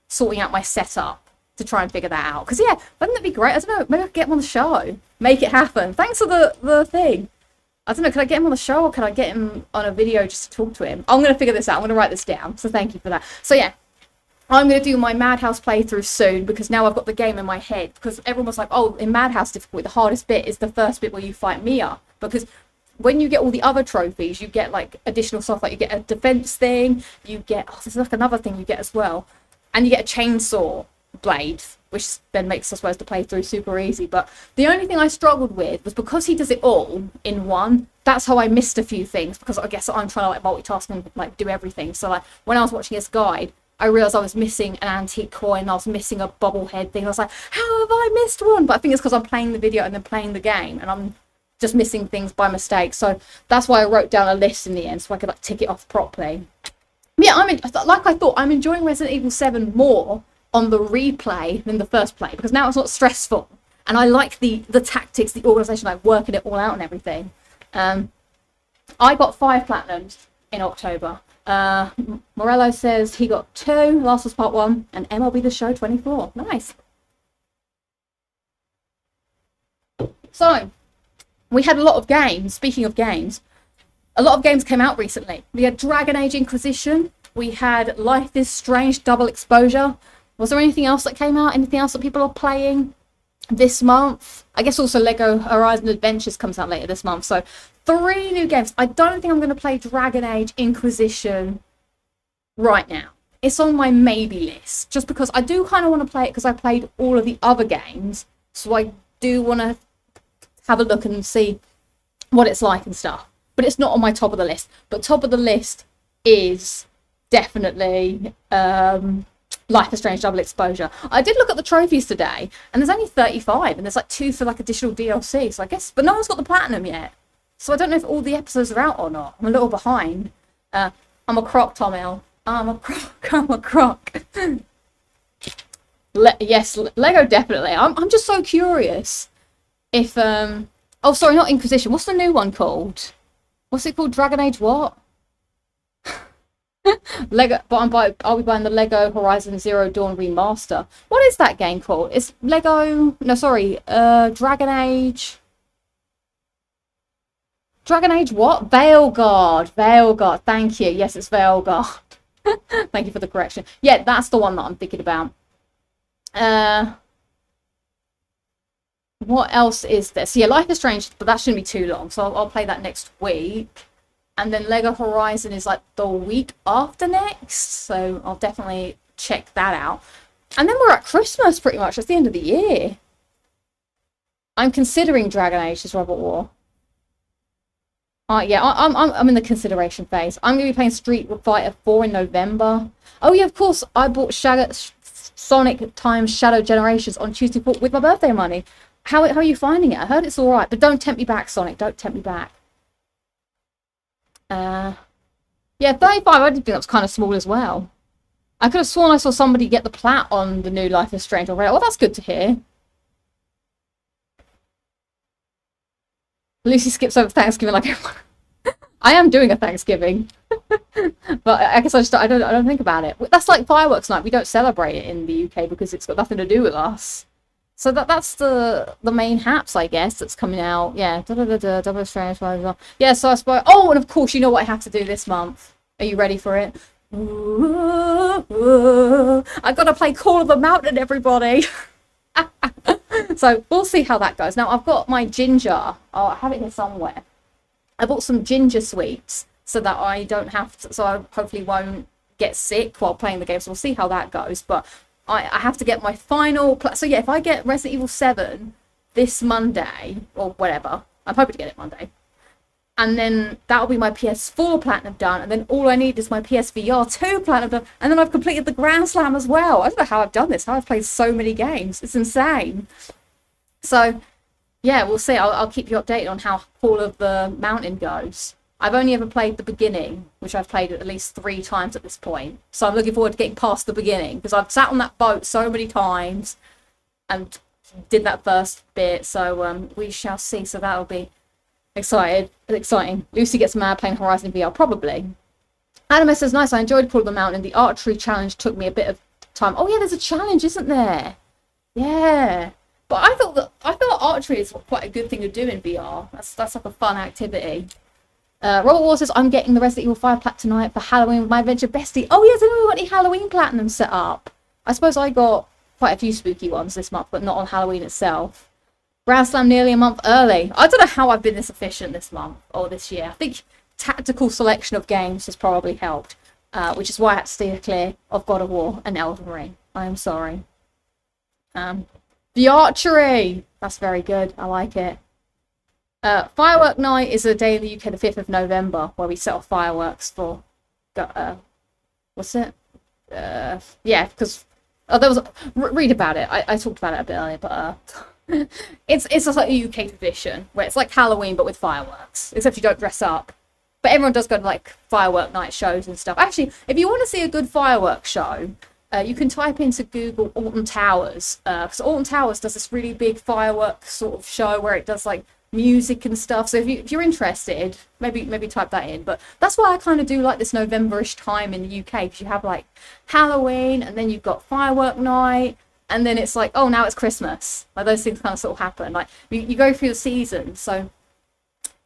sorting out my setup to try and figure that out. Because, yeah, wouldn't that be great? I don't know. Maybe I could get him on the show. Make it happen. Thanks for the thing. I don't know, can I get him on the show or can I get him on a video just to talk to him? I'm going to figure this out. I'm going to write this down. So thank you for that. So yeah, I'm going to do my Madhouse playthrough soon because now I've got the game in my head. Because everyone was like, oh, in Madhouse difficulty, the hardest bit is the first bit where you fight Mia. Because when you get all the other trophies, you get like additional stuff. Like you get a defense thing. You get, there's like another thing you get as well. And you get a chainsaw blade, which then makes, I suppose, the playthrough super easy. But the only thing I struggled with was because he does it all in one, that's how I missed a few things, because I guess I'm trying to like multitask and like do everything. So like when I was watching his guide, I realised I was missing an antique coin, I was missing a bobblehead thing. I was like, how have I missed one? But I think it's because I'm playing the video and then playing the game, and I'm just missing things by mistake. So that's why I wrote down a list in the end, so I could like tick it off properly. Yeah, I'm enjoying Resident Evil 7 more on the replay than the first play, because now it's not stressful, and I like the tactics, the organisation, like working it all out and everything. I got 5 platinums in October. Morello says he got 2, Last was Part 1, and MLB The Show 24. Nice. So, we had a lot of games. Speaking of games, a lot of games came out recently. We had Dragon Age Inquisition. We had Life is Strange Double Exposure. Was there anything else that came out? Anything else that people are playing this month? I guess also Lego Horizon Adventures comes out later this month. So 3 new games. I don't think I'm going to play Dragon Age Inquisition right now. It's on my maybe list. Just because I do kind of want to play it because I played all of the other games. So I do want to have a look and see what it's like and stuff. But it's not on my top of the list. But top of the list is definitely Life is Strange Double Exposure. I did look at the trophies today, and there's only 35, and there's like 2 for like additional DLC. So I guess, but no one's got the platinum yet. So I don't know if all the episodes are out or not. I'm a little behind. I'm a croc, Tom L. I'm a croc. I'm a croc. Yes, Lego definitely. I'm just so curious if oh sorry, not Inquisition. What's the new one called? What's it called? Dragon Age what? Lego, but I'll be buying the Lego Horizon Zero Dawn remaster. What is that game called? It's Lego. No, sorry. Dragon Age. Dragon Age what? Veilguard. Veilguard. Thank you. Yes, it's Veilguard. Thank you for the correction. Yeah, that's the one that I'm thinking about. What else is there? So yeah, Life is Strange, but that shouldn't be too long. So I'll play that next week. And then Lego Horizon is like the week after next. So I'll definitely check that out. And then we're at Christmas pretty much. It's the end of the year. I'm considering Dragon Age as Robot War. Yeah, I'm in the consideration phase. I'm going to be playing Street Fighter 4 in November. Oh yeah, of course. I bought Sonic Times Shadow Generations on Tuesday with my birthday money. How are you finding it? I heard it's all right, but don't tempt me back, Sonic. Don't tempt me back. Yeah, 35. I did think that was kind of small as well. I could have sworn I saw somebody get the plat on the new Life is Strange already. Oh, that's good to hear. Lucy skips over Thanksgiving like everyone. I am doing a Thanksgiving, but I guess I don't think about it. That's like fireworks night. We don't celebrate it in the UK because it's got nothing to do with us. So that's the main haps, I guess, that's coming out. Yeah, Double Strange. Yeah, so I suppose. Oh, and of course, you know what I have to do this month. Are you ready for it? I've got to play Call of the Mountain, everybody. So we'll see how that goes. Now I've got my ginger. Oh, I have it here somewhere. I bought some ginger sweets so that I don't have to. So I hopefully won't get sick while playing the game. So we'll see how that goes. But I have to get my final. So yeah, if I get Resident Evil 7 this Monday or whatever, I'm hoping to get it Monday. And then that'll be my PS4 Platinum done. And then all I need is my PSVR 2 Platinum done. And then I've completed the Grand Slam as well. I don't know how I've done this. How I've played so many games. It's insane. So, yeah, we'll see. I'll keep you updated on how Call of the Mountain goes. I've only ever played the beginning, which I've played at least 3 times at this point. So I'm looking forward to getting past the beginning. Because I've sat on that boat so many times. And did that first bit. So we shall see. So that'll be exciting. Lucy gets mad playing Horizon VR, probably. Anime says, nice, I enjoyed Call of the Mountain. The archery challenge took me a bit of time. Oh yeah, there's a challenge, isn't there? Yeah. But I thought archery is quite a good thing to do in VR. That's like a fun activity. Robert War says, I'm getting the Resident Evil 5 plat tonight for Halloween with my adventure bestie. Oh yes, I don't know got any Halloween platinum set up. I suppose I got quite a few spooky ones this month, but not on Halloween itself. Grand Slam nearly a month early. I don't know how I've been this efficient this month or this year. I think tactical selection of games has probably helped, which is why I had to steer clear of God of War and Elden Ring. I am sorry. The archery! That's very good. I like it. Firework night is a day in the UK, the 5th of November, where we set off fireworks for... what's it? Yeah, because... Oh, there was... read about it. I talked about it a bit earlier, but... it's just like a UK tradition where it's like Halloween but with fireworks, except you don't dress up. But everyone does go to like firework night shows and stuff. Actually, if you want to see a good fireworks show, You can type into Google Alton Towers, because Alton Towers does this really big fireworks sort of show where it does like music and stuff. So if you're interested, maybe type that in. But that's why I kind of do like this November-ish time in the UK, because you have like Halloween, and then you've got firework night, and then it's like, oh, now it's Christmas. Like those things kind of sort of happen. Like you go through the season, so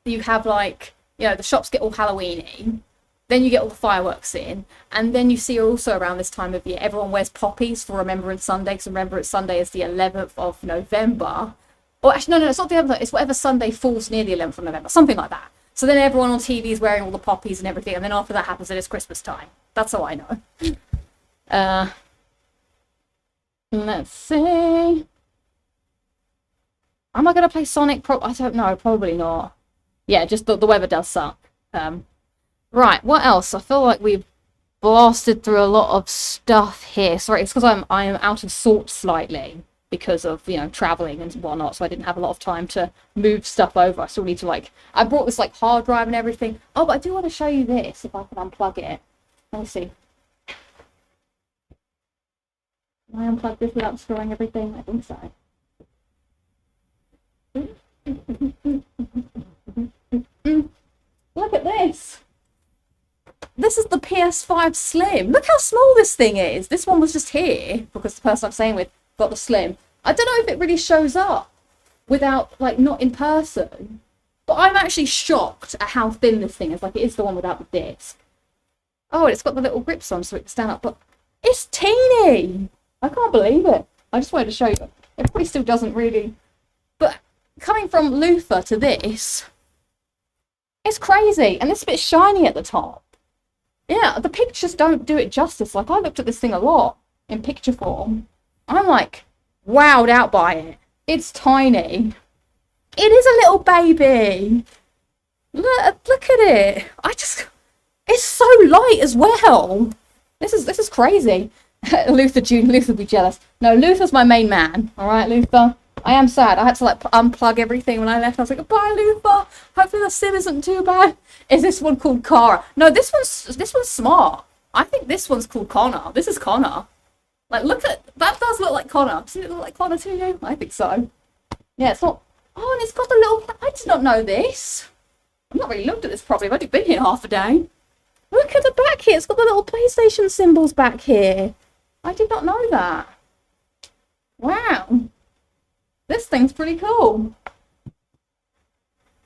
you have like, you know, the shops get all Halloween-y. Then you get all the fireworks in, and then you see also around this time of year, everyone wears poppies for Remembrance Sunday, because Remembrance Sunday is the 11th of November. Or actually, no, it's not the 11th, it's whatever Sunday falls near the 11th of November, something like that. So then everyone on TV is wearing all the poppies and everything, and then after that happens, it is Christmas time. That's all I know. Let's see. Am I going to play Sonic? I don't know, probably not. Yeah, just the weather does suck. Right, what else? I feel like we've blasted through a lot of stuff here. Sorry, it's because I am out of sorts slightly because of, you know, traveling and whatnot, so I didn't have a lot of time to move stuff over. I still need to, like, I brought this, like, hard drive and everything. Oh, but I do want to show you this, if I can unplug it. Let me see. Can I unplug this without destroying everything? I think so. Look at this. This is the PS5 Slim. Look how small this thing is. This one was just here because the person I'm staying with got the Slim. I don't know if it really shows up without, like, not in person. But I'm actually shocked at how thin this thing is. Like, it is the one without the disc. Oh, and it's got the little grips on so it can stand up. But it's teeny. I can't believe it. I just wanted to show you. It probably still doesn't really. But coming from Luther to this, it's crazy. And it's a bit shiny at the top. Yeah, the pictures don't do it justice. Like, I looked at this thing a lot in picture form. I'm, like, wowed out by it. It's tiny. It is a little baby. Look at it. It's so light as well. This is crazy. Luther Jr., Luther would be jealous. No, Luther's my main man. All right, Luther. I am sad. I had to, like, unplug everything when I left. I was like, bye, Luther. Hopefully the sim isn't too bad. Is this one called Cara? No, this one's smart. I think this one's called Connor. This is Connor. Like, look at that. Does look like Connor. Does it look like Connor to you? I think so. Yeah, it's not. Oh, and it's got a little. I did not know this. I've not really looked at this properly. I've only been here half a day. Look at the back here. It's got the little PlayStation symbols back here. I did not know that. Wow. This thing's pretty cool.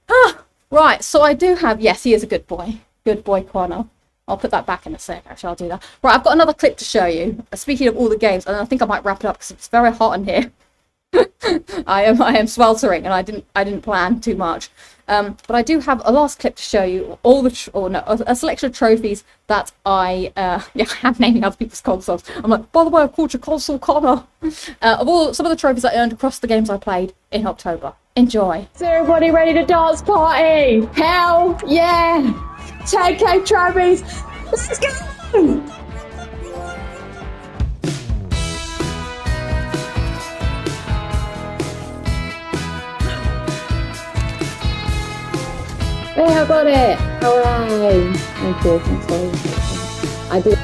Ah, right, so I do have, yes, he is a good boy. Good boy, Connor. I'll put that back in a sec, actually, I'll do that. Right, I've got another clip to show you. Speaking of all the games, and I think I might wrap it up because it's very hot in here. I am sweltering, and I didn't plan too much. But I do have a last clip to show you all the a selection of trophies that I have naming other people's consoles. I'm like, by the way, I've called your console Connor. Of some of the trophies I earned across the games I played in October. Enjoy. Is everybody ready to dance party? Hell yeah! 10k trophies. Let's go. Hey, I got it! Hooray! Thank you, thanks. I did.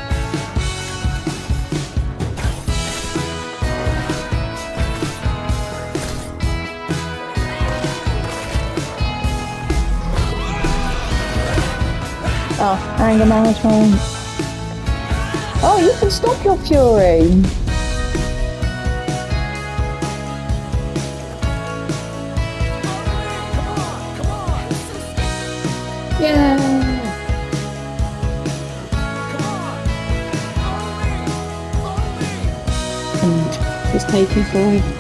Oh, anger management. Oh, you can stop your fury. Yeah. It's taking forever.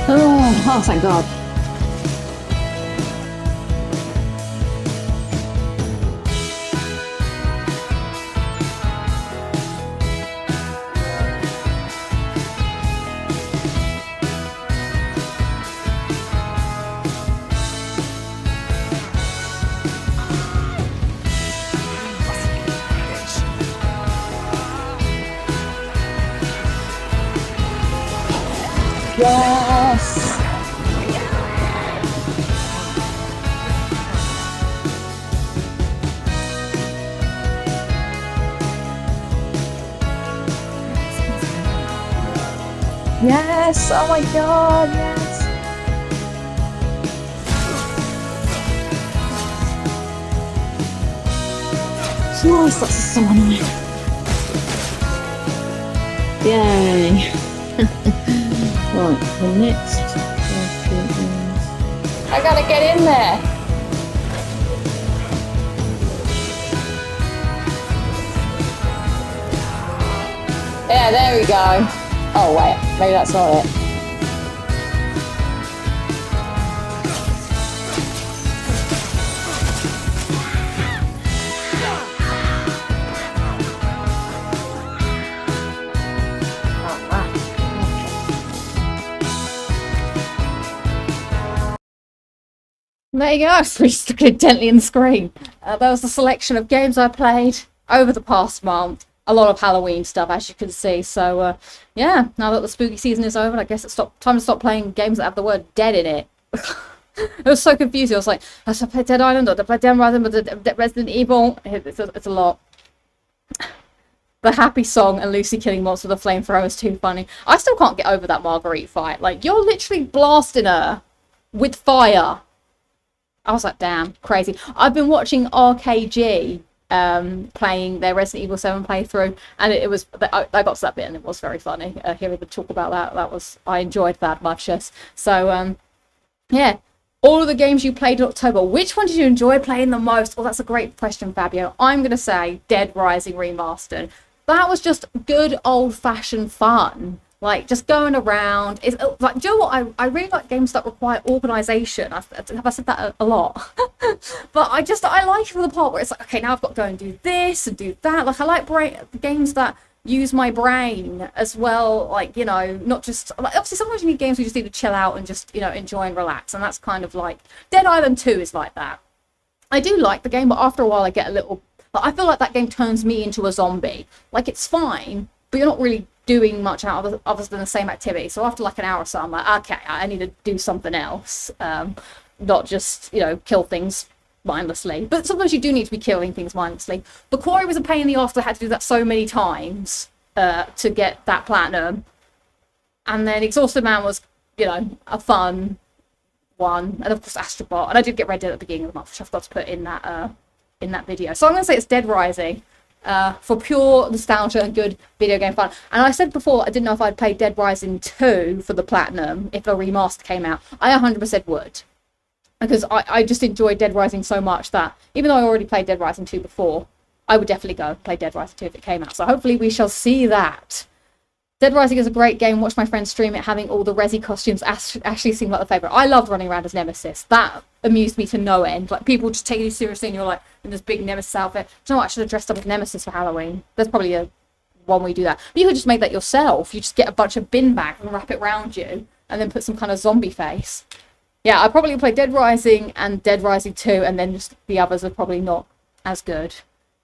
Oh, thank God. Yes! Yes! Oh my god, yes! Nice, that's so annoying. Yay! Right, the next question is... I gotta get in there! Yeah, there we go. Oh wait, maybe that's not it. There you go, we stuck it intently in the screen. That was the selection of games I played over the past month. A lot of Halloween stuff, as you can see. So, yeah, now that the spooky season is over, I guess it's time to stop playing games that have the word dead in it. It was so confusing. I was like, I should play Dead Island or to play Dead Rising with Resident Evil. It's a lot. The happy song and Lucy killing monster with a flamethrower is too funny. I still can't get over that Marguerite fight. Like, you're literally blasting her with fire. I was like, damn, crazy. I've been watching RKG playing their Resident Evil 7 playthrough, and it was, I got to that bit and it was very funny. Hearing them talk about that, I enjoyed that much. Yes. So, yeah, all of the games you played in October, which one did you enjoy playing the most? Well, that's a great question, Fabio. I'm going to say Dead Rising Remastered. That was just good old-fashioned fun. Like, just going around. It's like, do you know what? I really like games that require organisation. Have I said that a lot? But I like the part where it's like, okay, now I've got to go and do this and do that. Like, I like games that use my brain as well. Like, you know, not just, like, obviously sometimes you need games where you just need to chill out and just, you know, enjoy and relax. And that's kind of like, Dead Island 2 is like that. I do like the game, but after a while I get a little, I feel like that game turns me into a zombie. Like, it's fine, but you're not really doing much out of other than the same activity. So after like an hour or so, I'm like, okay, I need to do something else, not just, you know, kill things mindlessly. But sometimes you do need to be killing things mindlessly. But Quarry was a pain in the arse. I had to do that so many times to get that platinum. And then Exhausted Man was, you know, a fun one, and of course Astrobot. And I did get Red Dead at the beginning of the month, which I've got to put in that video. So I'm going to say it's Dead Rising. For pure nostalgia and good video game fun. And I said before, I didn't know if I'd play Dead Rising 2 for the platinum if a remaster came out. I 100% would. Because I just enjoyed Dead Rising so much that, even though I already played Dead Rising 2 before, I would definitely go play Dead Rising 2 if it came out. So hopefully we shall see that. Dead Rising is a great game. Watch my friends stream it, having all the Resi costumes actually seemed like the favourite. I loved running around as Nemesis. That amused me to no end. Like, people just take you seriously and you're like in this big Nemesis outfit. Do you know what? I should have dressed up as Nemesis for Halloween. There's probably a one way you do that. But you could just make that yourself. You just get a bunch of bin bags and wrap it around you and then put some kind of zombie face. Yeah, I'd probably play Dead Rising and Dead Rising 2, and then just the others are probably not as good.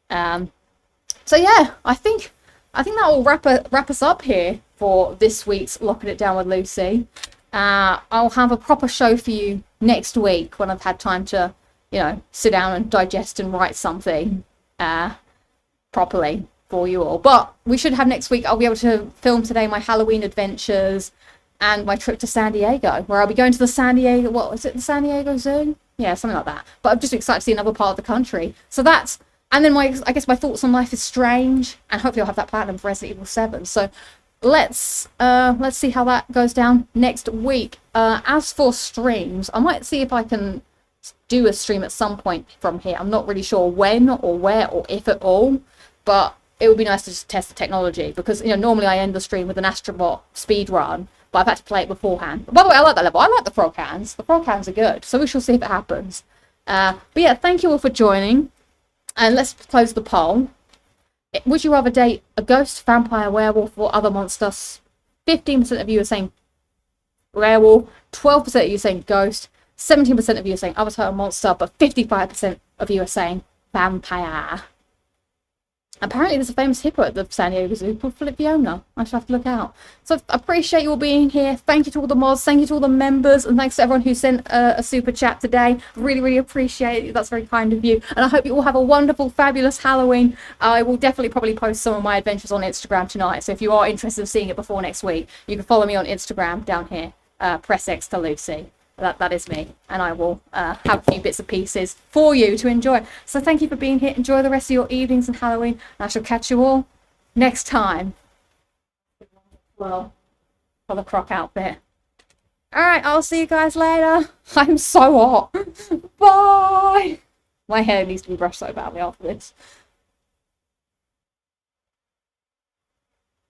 So yeah, I think that will wrap us up here for this week's Locking It Down with Lucy. I'll have a proper show for you next week when I've had time to, you know, sit down and digest and write something properly for you all. But we should have next week, I'll be able to film today my Halloween adventures and my trip to San Diego, where I'll be going to the San Diego, what was it, the San Diego Zoo? Yeah, something like that. But I'm just excited to see another part of the country. So that's, and then I guess my thoughts on Life is Strange, and hopefully I'll have that platinum for Resident Evil 7. So let's see how that goes down next week. As for streams, I might see if I can do a stream at some point from here. I'm not really sure when or where or if at all, but it would be nice to just test the technology, because, you know, normally I end the stream with an Astrobot speed run, but I've had to play it beforehand. By the way, I like that level. I like the frog hands. The frog hands are good, so we shall see if it happens. But yeah, thank you all for joining, and let's close the poll. Would you rather date a ghost, vampire, werewolf, or other monsters? 15% of you are saying werewolf, 12% of you are saying ghost, 17% of you are saying other type of monster, but 55% of you are saying vampire. Apparently there's a famous hippo at the San Diego Zoo called Fiona. I should have to look out. So I appreciate you all being here. Thank you to all the mods. Thank you to all the members. And thanks to everyone who sent a super chat today. Really, really appreciate it. That's very kind of you. And I hope you all have a wonderful, fabulous Halloween. I will definitely probably post some of my adventures on Instagram tonight. So if you are interested in seeing it before next week, you can follow me on Instagram down here. Press X to Lucy. That is me, and I will have a few bits and pieces for you to enjoy. So thank you for being here. Enjoy the rest of your evenings and Halloween, and I shall catch you all next time. Well, for the croc outfit. Alright, I'll see you guys later. I'm so hot. Bye! My hair needs to be brushed so badly after this.